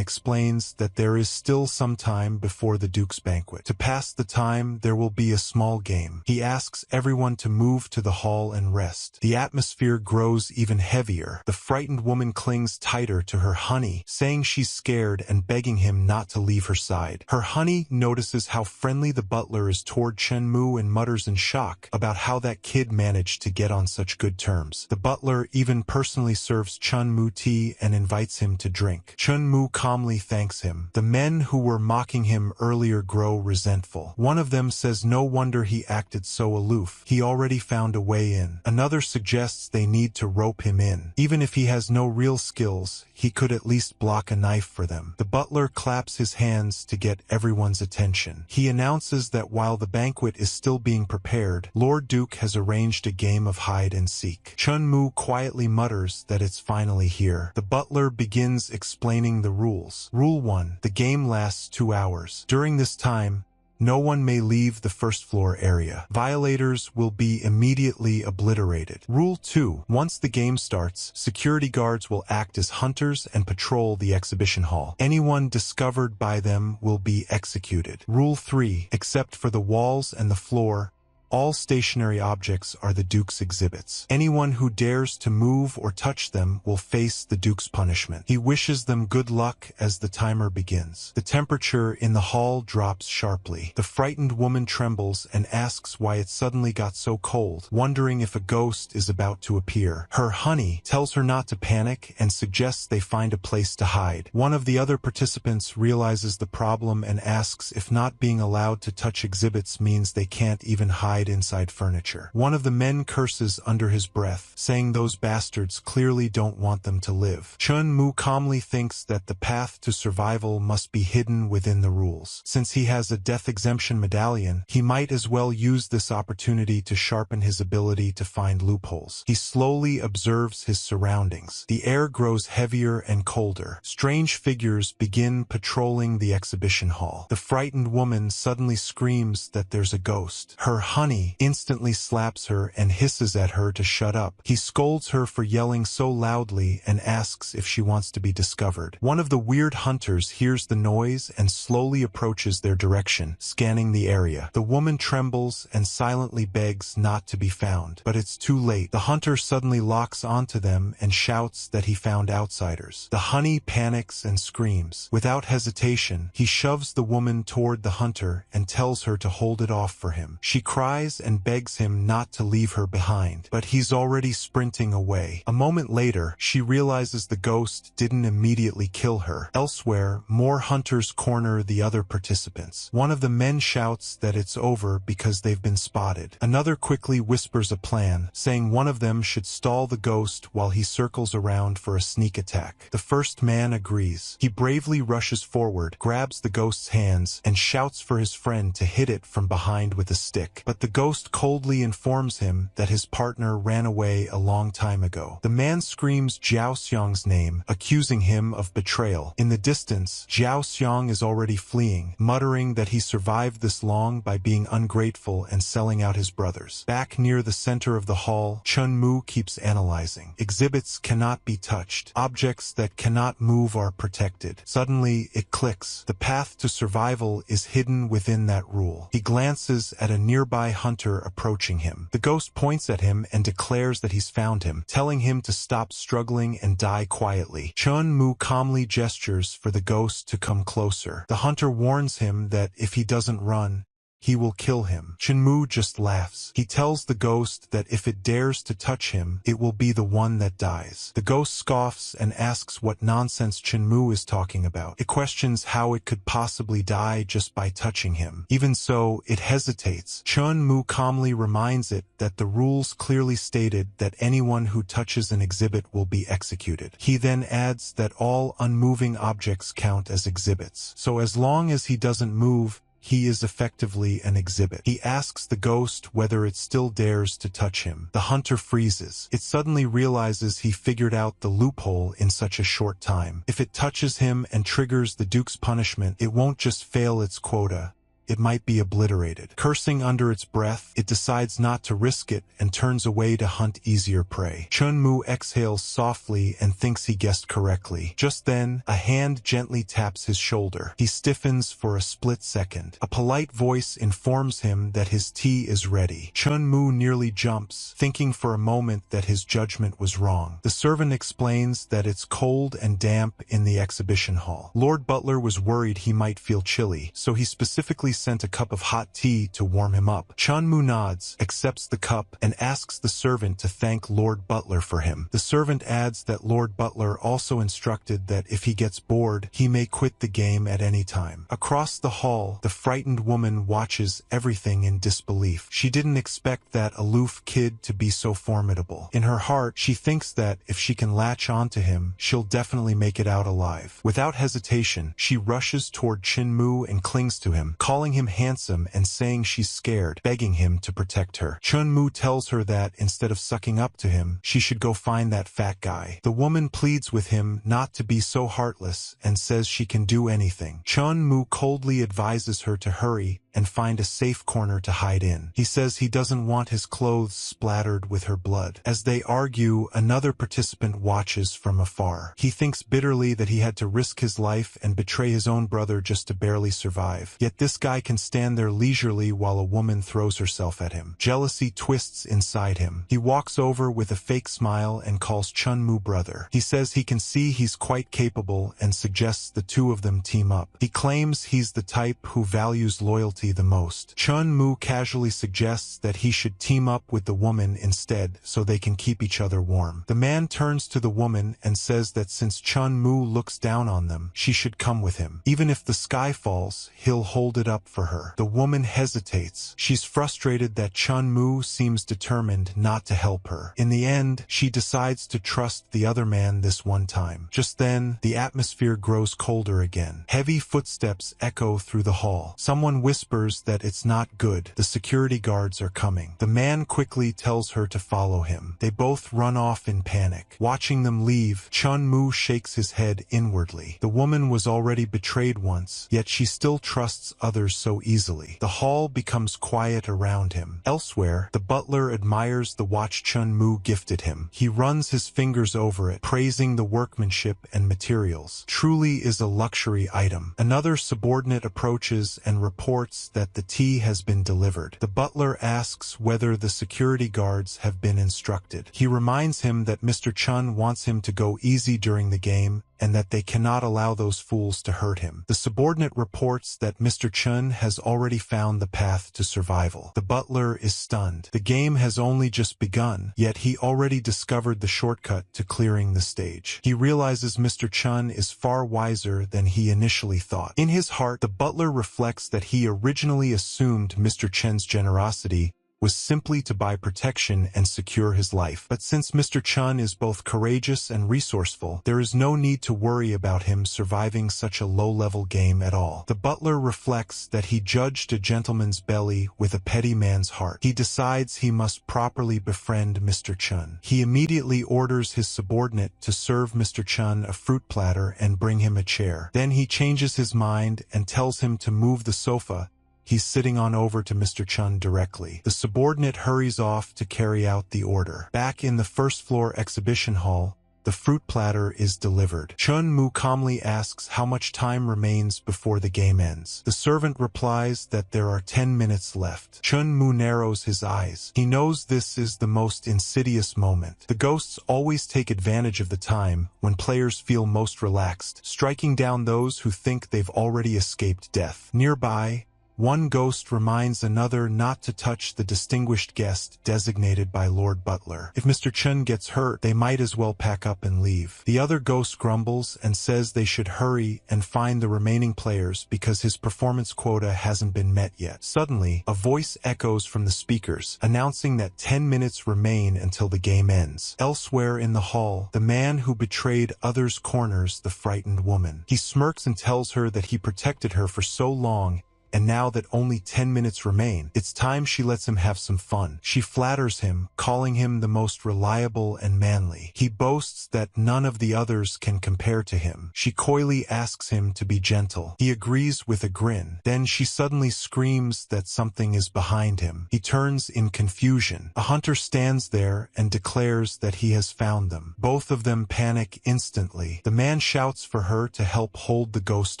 explains that there is still some time before the Duke's banquet. To pass the time, there will be a small game. He asks everyone to move to the hall and rest. The atmosphere grows even heavier. The frightened woman clings tighter to her honey, saying she's scared and begging him not to leave her side. Her honey notices how friendly the butler is toward Chun-Moo and mutters in shock about how that kid managed to get on such good terms. The butler even personally serves Chun-Moo tea and invites him to drink. Chun-Moo calmly thanks him. The men who were mocking him earlier grow resentful. One of them says no wonder he acted so aloof. He already found a way in. Another suggests they need to rope him in. Even if he has no real skills, he could at least block a knife for them. The butler claps his hands to get everyone's attention. He announces that while the banquet is still being prepared, Lord Duke has arranged a game of hide and seek. Chun-Moo quietly mutters that it's finally here. The butler begins explaining the rules. Rule 1. The game lasts 2 hours. During this time, no one may leave the first floor area. Violators will be immediately obliterated. Rule 2. Once the game starts, security guards will act as hunters and patrol the exhibition hall. Anyone discovered by them will be executed. Rule 3. Except for the walls and the floor, all stationary objects are the Duke's exhibits. Anyone who dares to move or touch them will face the Duke's punishment. He wishes them good luck as the timer begins. The temperature in the hall drops sharply. The frightened woman trembles and asks why it suddenly got so cold, wondering if a ghost is about to appear. Her honey tells her not to panic and suggests they find a place to hide. One of the other participants realizes the problem and asks if not being allowed to touch exhibits means they can't even hide inside furniture. One of the men curses under his breath, saying those bastards clearly don't want them to live. Chun-Moo calmly thinks that the path to survival must be hidden within the rules. Since he has a death exemption medallion, he might as well use this opportunity to sharpen his ability to find loopholes. He slowly observes his surroundings. The air grows heavier and colder. Strange figures begin patrolling the exhibition hall. The frightened woman suddenly screams that there's a ghost. Her honey instantly slaps her and hisses at her to shut up. He scolds her for yelling so loudly and asks if she wants to be discovered. One of the weird hunters hears the noise and slowly approaches their direction, scanning the area. The woman trembles and silently begs not to be found, but it's too late. The hunter suddenly locks onto them and shouts that he found outsiders. The honey panics and screams. Without hesitation, he shoves the woman toward the hunter and tells her to hold it off for him. She cries and begs him not to leave her behind, but he's already sprinting away. A moment later, she realizes the ghost didn't immediately kill her. Elsewhere, more hunters corner the other participants. One of the men shouts that it's over because they've been spotted. Another quickly whispers a plan, saying one of them should stall the ghost while he circles around for a sneak attack. The first man agrees. He bravely rushes forward, grabs the ghost's hands, and shouts for his friend to hit it from behind with a stick. But the The ghost coldly informs him that his partner ran away a long time ago. The man screams Jiao Xiang's name, accusing him of betrayal. In the distance, Jiao Xiang is already fleeing, muttering that he survived this long by being ungrateful and selling out his brothers. Back near the center of the hall, Chun Mu keeps analyzing. Exhibits cannot be touched. Objects that cannot move are protected. Suddenly, it clicks. The path to survival is hidden within that rule. He glances at a nearby hunter approaching him. The ghost points at him and declares that he's found him, telling him to stop struggling and die quietly. Chun Mu calmly gestures for the ghost to come closer. The hunter warns him that if he doesn't run, he will kill him. Chun Mu just laughs. He tells the ghost that if it dares to touch him, it will be the one that dies. The ghost scoffs and asks what nonsense Chun Mu is talking about. It questions how it could possibly die just by touching him. Even so, it hesitates. Chun Mu calmly reminds it that the rules clearly stated that anyone who touches an exhibit will be executed. He then adds that all unmoving objects count as exhibits. So as long as he doesn't move, he is effectively an exhibit. He asks the ghost whether it still dares to touch him. The hunter freezes. It suddenly realizes he figured out the loophole in such a short time. If it touches him and triggers the Duke's punishment, it won't just fail its quota. It might be obliterated. Cursing under its breath, it decides not to risk it and turns away to hunt easier prey. Chun Mu exhales softly and thinks he guessed correctly. Just then, a hand gently taps his shoulder. He stiffens for a split second. A polite voice informs him that his tea is ready. Chun Mu nearly jumps, thinking for a moment that his judgment was wrong. The servant explains that it's cold and damp in the exhibition hall. Lord Butler was worried he might feel chilly, so he specifically sent a cup of hot tea to warm him up. Chun Mu nods, accepts the cup, and asks the servant to thank Lord Butler for him. The servant adds that Lord Butler also instructed that if he gets bored, he may quit the game at any time. Across the hall, the frightened woman watches everything in disbelief. She didn't expect that aloof kid to be so formidable. In her heart, she thinks that if she can latch onto him, she'll definitely make it out alive. Without hesitation, she rushes toward Chun Mu and clings to him, calling him handsome and saying she's scared, begging him to protect her. Chun Mu tells her that instead of sucking up to him, she should go find that fat guy. The woman pleads with him not to be so heartless and says she can do anything. Chun Mu coldly advises her to hurry and find a safe corner to hide in. He says he doesn't want his clothes splattered with her blood. As they argue, another participant watches from afar. He thinks bitterly that he had to risk his life and betray his own brother just to barely survive. Yet this guy can stand there leisurely while a woman throws herself at him. Jealousy twists inside him. He walks over with a fake smile and calls Chun Mu brother. He says he can see he's quite capable and suggests the two of them team up. He claims he's the type who values loyalty the most. Chun Mu casually suggests that he should team up with the woman instead so they can keep each other warm. The man turns to the woman and says that since Chun Mu looks down on them, she should come with him. Even if the sky falls, he'll hold it up for her. The woman hesitates. She's frustrated that Chun Mu seems determined not to help her. In the end, she decides to trust the other man this one time. Just then, the atmosphere grows colder again. Heavy footsteps echo through the hall. Someone whispers that it's not good. The security guards are coming. The man quickly tells her to follow him. They both run off in panic. Watching them leave, Chun Mu shakes his head inwardly. The woman was already betrayed once, yet she still trusts others so easily. The hall becomes quiet around him. Elsewhere, the butler admires the watch Chun Mu gifted him. He runs his fingers over it, praising the workmanship and materials. Truly is a luxury item. Another subordinate approaches and reports that the tea has been delivered. The butler asks whether the security guards have been instructed. He reminds him that Mr. Chun wants him to go easy during the game and that they cannot allow those fools to hurt him. The subordinate reports that Mr. Chun has already found the path to survival. The butler is stunned. The game has only just begun, yet he already discovered the shortcut to clearing the stage. He realizes Mr. Chun is far wiser than he initially thought. In his heart, the butler reflects that he originally assumed Mr. Chen's generosity was simply to buy protection and secure his life. But since Mr. Chun is both courageous and resourceful, there is no need to worry about him surviving such a low-level game at all. The butler reflects that he judged a gentleman's belly with a petty man's heart. He decides he must properly befriend Mr. Chun. He immediately orders his subordinate to serve Mr. Chun a fruit platter and bring him a chair. Then he changes his mind and tells him to move the sofa he's sitting on over to Mr. Chun directly. The subordinate hurries off to carry out the order. Back in the first-floor exhibition hall, the fruit platter is delivered. Chun Mu calmly asks how much time remains before the game ends. The servant replies that there are 10 minutes left. Chun Mu narrows his eyes. He knows this is the most insidious moment. The ghosts always take advantage of the time when players feel most relaxed, striking down those who think they've already escaped death. Nearby, one ghost reminds another not to touch the distinguished guest designated by Lord Butler. If Mr. Chun gets hurt, they might as well pack up and leave. The other ghost grumbles and says they should hurry and find the remaining players because his performance quota hasn't been met yet. Suddenly, a voice echoes from the speakers, announcing that 10 minutes remain until the game ends. Elsewhere in the hall, the man who betrayed others corners the frightened woman. He smirks and tells her that he protected her for so long, and now that only 10 minutes remain, it's time she lets him have some fun. She flatters him, calling him the most reliable and manly. He boasts that none of the others can compare to him. She coyly asks him to be gentle. He agrees with a grin. Then she suddenly screams that something is behind him. He turns in confusion. A hunter stands there and declares that he has found them. Both of them panic instantly. The man shouts for her to help hold the ghost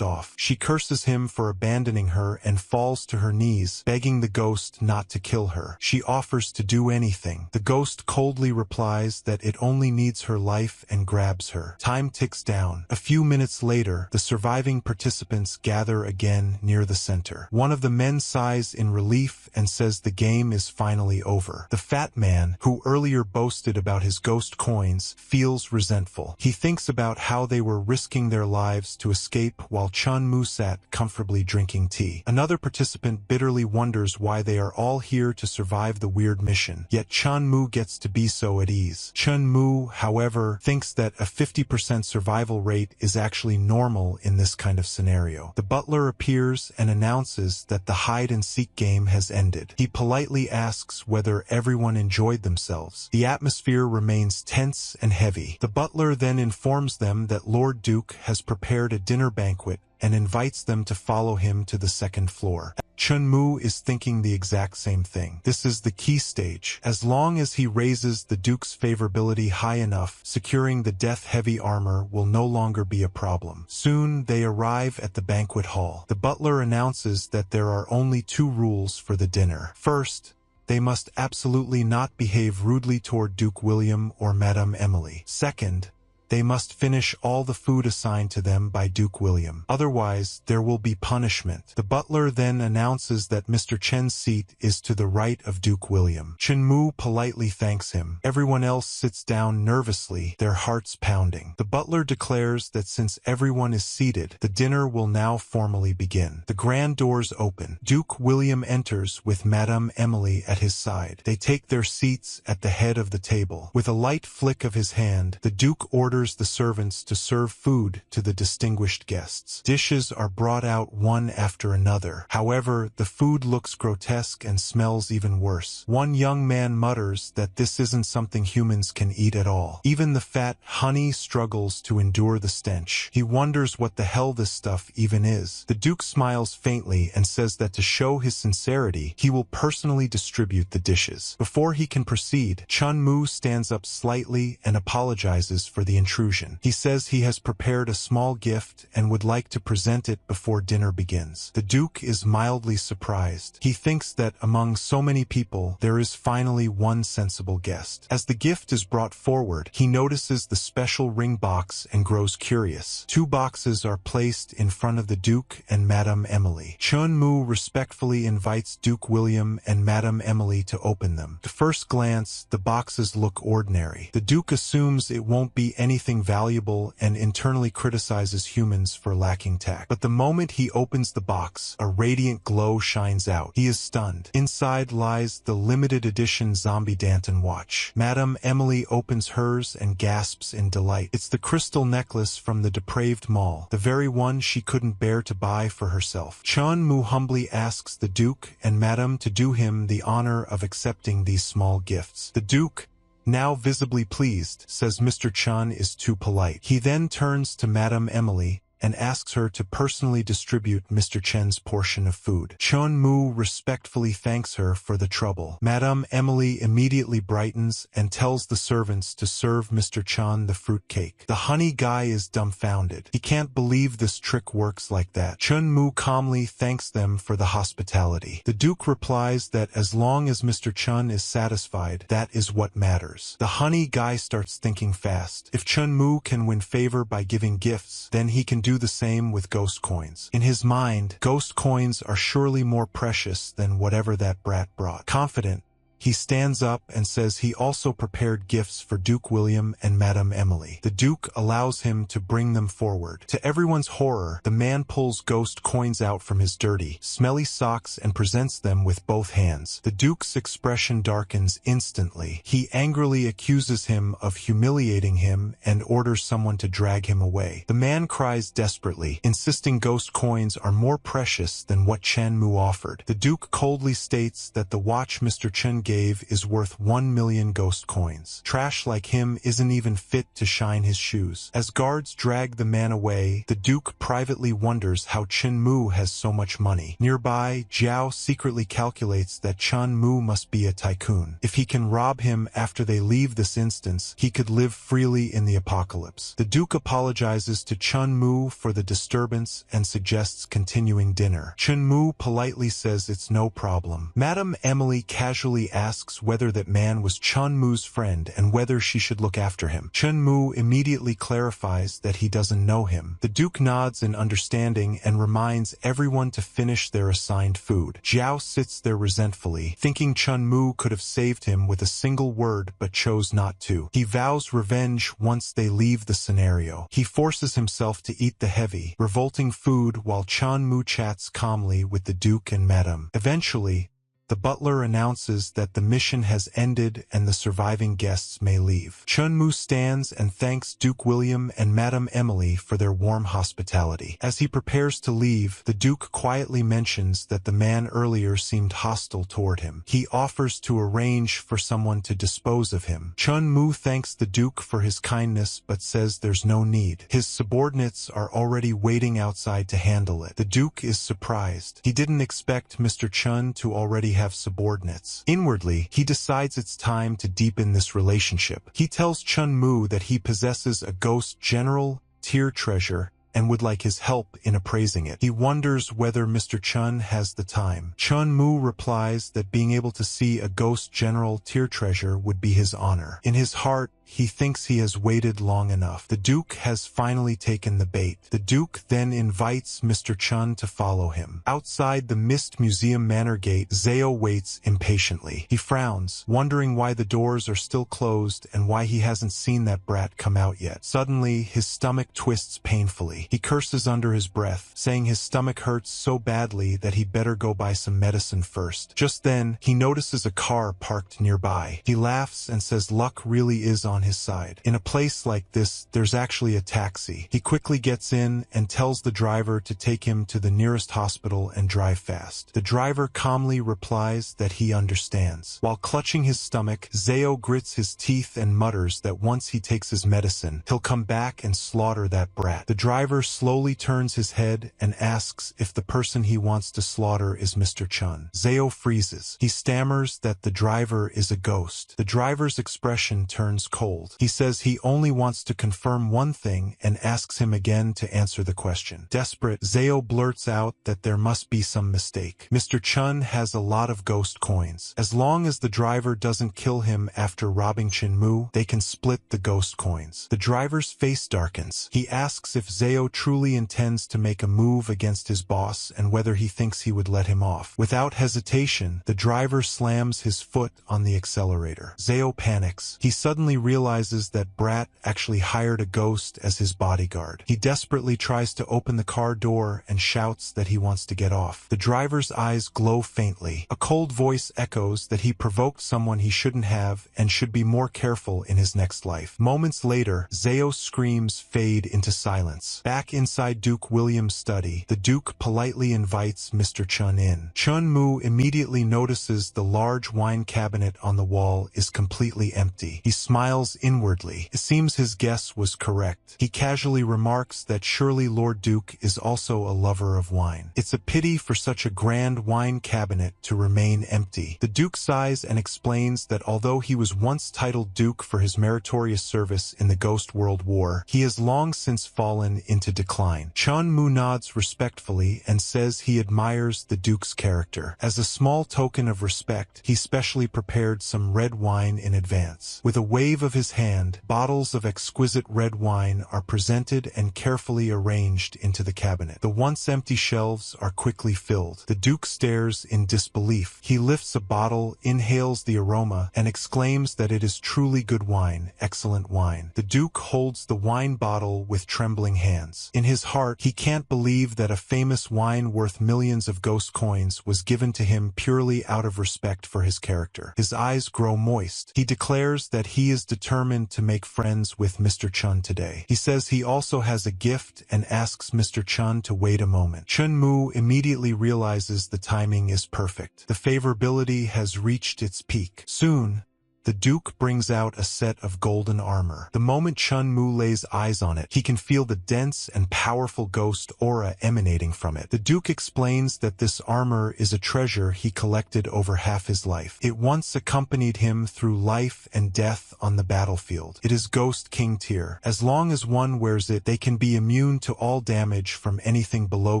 off. She curses him for abandoning her and falls to her knees, begging the ghost not to kill her. She offers to do anything. The ghost coldly replies that it only needs her life and grabs her. Time ticks down. A few minutes later, the surviving participants gather again near the center. One of the men sighs in relief and says the game is finally over. The fat man, who earlier boasted about his ghost coins, feels resentful. He thinks about how they were risking their lives to escape while Chun Mu sat comfortably drinking tea. Another participant bitterly wonders why they are all here to survive the weird mission, yet Chun Mu gets to be so at ease. Chun Mu, however, thinks that a 50% survival rate is actually normal in this kind of scenario. The butler appears and announces that the hide-and-seek game has ended. He politely asks whether everyone enjoyed themselves. The atmosphere remains tense and heavy. The butler then informs them that Lord Duke has prepared a dinner banquet and invites them to follow him to the second floor. Chun Mu is thinking the exact same thing. This is the key stage. As long as he raises the Duke's favorability high enough, securing the death-heavy armor will no longer be a problem. Soon, they arrive at the banquet hall. The butler announces that there are only 2 rules for the dinner. First, they must absolutely not behave rudely toward Duke William or Madame Emily. Second, they must finish all the food assigned to them by Duke William. Otherwise, there will be punishment. The butler then announces that Mr. Chen's seat is to the right of Duke William. Chun Mu politely thanks him. Everyone else sits down nervously, their hearts pounding. The butler declares that since everyone is seated, the dinner will now formally begin. The grand doors open. Duke William enters with Madame Emily at his side. They take their seats at the head of the table. With a light flick of his hand, the Duke orders the servants to serve food to the distinguished guests. Dishes are brought out one after another. However, the food looks grotesque and smells even worse. One young man mutters that this isn't something humans can eat at all. Even the fat honey struggles to endure the stench. He wonders what the hell this stuff even is. The Duke smiles faintly and says that to show his sincerity, he will personally distribute the dishes. Before he can proceed, Chun Mu stands up slightly and apologizes for the intrusion. He says he has prepared a small gift and would like to present it before dinner begins. The Duke is mildly surprised. He thinks that among so many people, there is finally one sensible guest. As the gift is brought forward, he notices the special ring box and grows curious. 2 boxes are placed in front of the Duke and Madame Emily. Chun Mu respectfully invites Duke William and Madame Emily to open them. At first glance, the boxes look ordinary. The Duke assumes it won't be anything anything valuable and internally criticizes humans for lacking tact. But the moment he opens the box, a radiant glow shines out. He is stunned. Inside lies the limited edition zombie Danton watch. Madame Emily opens hers and gasps in delight. It's the crystal necklace from the depraved mall, the very one she couldn't bear to buy for herself. Chun Mu humbly asks the Duke and Madame to do him the honor of accepting these small gifts. The Duke, now visibly pleased, says Mr. Chun is too polite. He then turns to Madame Emily and asks her to personally distribute Mr. Chen's portion of food. Chun Mu respectfully thanks her for the trouble. Madame Emily immediately brightens and tells the servants to serve Mr. Chen the fruit cake. The honey guy is dumbfounded. He can't believe this trick works like that. Chun Mu calmly thanks them for the hospitality. The Duke replies that as long as Mr. Chen is satisfied, that is what matters. The honey guy starts thinking fast. If Chun Mu can win favor by giving gifts, then he can do the same with ghost coins. In his mind, ghost coins are surely more precious than whatever that brat brought. Confident, he stands up and says he also prepared gifts for Duke William and Madame Emily. The Duke allows him to bring them forward. To everyone's horror, the man pulls ghost coins out from his dirty, smelly socks and presents them with both hands. The Duke's expression darkens instantly. He angrily accuses him of humiliating him and orders someone to drag him away. The man cries desperately, insisting ghost coins are more precious than what Chen Mu offered. The Duke coldly states that the watch Mr. Chen gave is worth 1 million ghost coins. Trash like him isn't even fit to shine his shoes. As guards drag the man away, the Duke privately wonders how Chen Mu has so much money. Nearby, Jiao secretly calculates that Chen Mu must be a tycoon. If he can rob him after they leave this instance, he could live freely in the apocalypse. The Duke apologizes to Chen Mu for the disturbance and suggests continuing dinner. Chen Mu politely says it's no problem. Madame Emily casually asks whether that man was Chun Mu's friend and whether she should look after him. Chun Mu immediately clarifies that he doesn't know him. The Duke nods in understanding and reminds everyone to finish their assigned food. Jiao sits there resentfully, thinking Chun Mu could have saved him with a single word but chose not to. He vows revenge once they leave the scenario. He forces himself to eat the heavy, revolting food while Chun Mu chats calmly with the Duke and Madame. Eventually, the butler announces that the mission has ended and the surviving guests may leave. Chun Mu stands and thanks Duke William and Madame Emily for their warm hospitality. As he prepares to leave, the Duke quietly mentions that the man earlier seemed hostile toward him. He offers to arrange for someone to dispose of him. Chun Mu thanks the Duke for his kindness but says there's no need. His subordinates are already waiting outside to handle it. The Duke is surprised. He didn't expect Mr. Chun to already have subordinates. Inwardly, he decides it's time to deepen this relationship. He tells Chun Mu that he possesses a ghost general tier treasure and would like his help in appraising it. He wonders whether Mr. Chun has the time. Chun Mu replies that being able to see a ghost general tier treasure would be his honor. In his heart, he thinks he has waited long enough. The Duke has finally taken the bait. The Duke then invites Mr. Chun to follow him. Outside the Mist Museum Manor Gate, Zhao waits impatiently. He frowns, wondering why the doors are still closed and why he hasn't seen that brat come out yet. Suddenly, his stomach twists painfully. He curses under his breath, saying his stomach hurts so badly that he'd better go buy some medicine first. Just then, he notices a car parked nearby. He laughs and says luck really is on his side. In a place like this, there's actually a taxi. He quickly gets in and tells the driver to take him to the nearest hospital and drive fast. The driver calmly replies that he understands. While clutching his stomach, Zhao grits his teeth and mutters that once he takes his medicine, he'll come back and slaughter that brat. The driver slowly turns his head and asks if the person he wants to slaughter is Mr. Chun. Zhao freezes. He stammers that the driver is a ghost. The driver's expression turns cold. He says he only wants to confirm one thing and asks him again to answer the question. Desperate, Zhao blurts out that there must be some mistake. Mr. Chun has a lot of ghost coins. As long as the driver doesn't kill him after robbing Chen Mu, they can split the ghost coins. The driver's face darkens. He asks if Zhao Zeo truly intends to make a move against his boss and whether he thinks he would let him off. Without hesitation, the driver slams his foot on the accelerator. Zeo panics. He suddenly realizes that Brat actually hired a ghost as his bodyguard. He desperately tries to open the car door and shouts that he wants to get off. The driver's eyes glow faintly. A cold voice echoes that he provoked someone he shouldn't have and should be more careful in his next life. Moments later, Zeo's screams fade into silence. Back inside Duke William's study, the Duke politely invites Mr. Chun in. Chun Mu immediately notices the large wine cabinet on the wall is completely empty. He smiles inwardly. It seems his guess was correct. He casually remarks that surely Lord Duke is also a lover of wine. It's a pity for such a grand wine cabinet to remain empty. The Duke sighs and explains that although he was once titled Duke for his meritorious service in the Ghost World War, he has long since fallen into decline. Chun Mu nods respectfully and says he admires the Duke's character. As a small token of respect, he specially prepared some red wine in advance. With a wave of his hand, bottles of exquisite red wine are presented and carefully arranged into the cabinet. The once empty shelves are quickly filled. The Duke stares in disbelief. He lifts a bottle, inhales the aroma, and exclaims that it is truly good wine, excellent wine. The Duke holds the wine bottle with trembling hands. In his heart, he can't believe that a famous wine worth millions of ghost coins was given to him purely out of respect for his character. His eyes grow moist. He declares that he is determined to make friends with Mr. Chun today. He says he also has a gift and asks Mr. Chun to wait a moment. Chun Mu immediately realizes the timing is perfect. The favorability has reached its peak. Soon, the Duke brings out a set of golden armor. The moment Chun Mu lays eyes on it, he can feel the dense and powerful ghost aura emanating from it. The Duke explains that this armor is a treasure he collected over half his life. It once accompanied him through life and death on the battlefield. It is Ghost King tier. As long as one wears it, they can be immune to all damage from anything below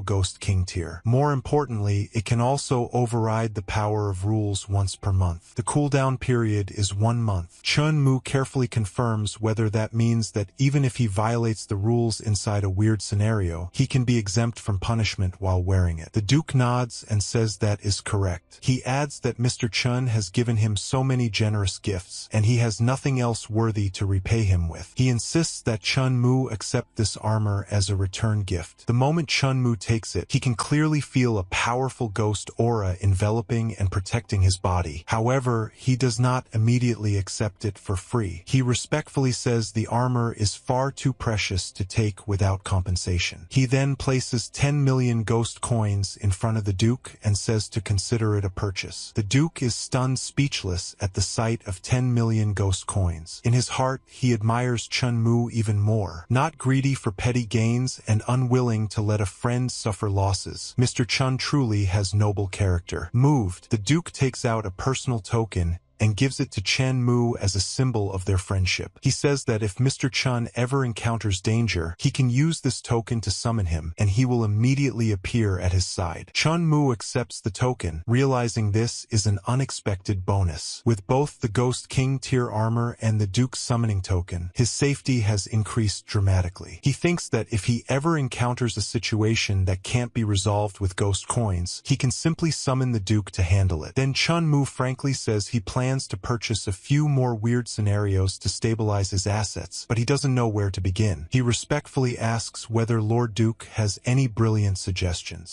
Ghost King tier. More importantly, it can also override the power of rules once per month. The cooldown period is 1 month. Chun Mu carefully confirms whether that means that even if he violates the rules inside a weird scenario, he can be exempt from punishment while wearing it. The Duke nods and says that is correct. He adds that Mr. Chun has given him so many generous gifts, and he has nothing else worthy to repay him with. He insists that Chun Mu accept this armor as a return gift. The moment Chun Mu takes it, he can clearly feel a powerful ghost aura enveloping and protecting his body. However, he does not immediately accept it for free. He respectfully says the armor is far too precious to take without compensation. He then places 10 million ghost coins in front of the Duke and says to consider it a purchase. The Duke is stunned speechless at the sight of 10 million ghost coins. In his heart, he admires Chun Mu even more. Not greedy for petty gains and unwilling to let a friend suffer losses, Mr. Chun truly has noble character. Moved, the Duke takes out a personal token and gives it to Chun Mu as a symbol of their friendship. He says that if Mr. Chun ever encounters danger, he can use this token to summon him, and he will immediately appear at his side. Chun Mu accepts the token, realizing this is an unexpected bonus. With both the Ghost King tier armor and the Duke's summoning token, his safety has increased dramatically. He thinks that if he ever encounters a situation that can't be resolved with ghost coins, he can simply summon the Duke to handle it. Then Chun Mu frankly says he plans to purchase a few more weird scenarios to stabilize his assets, but he doesn't know where to begin. He respectfully asks whether Lord Duke has any brilliant suggestions.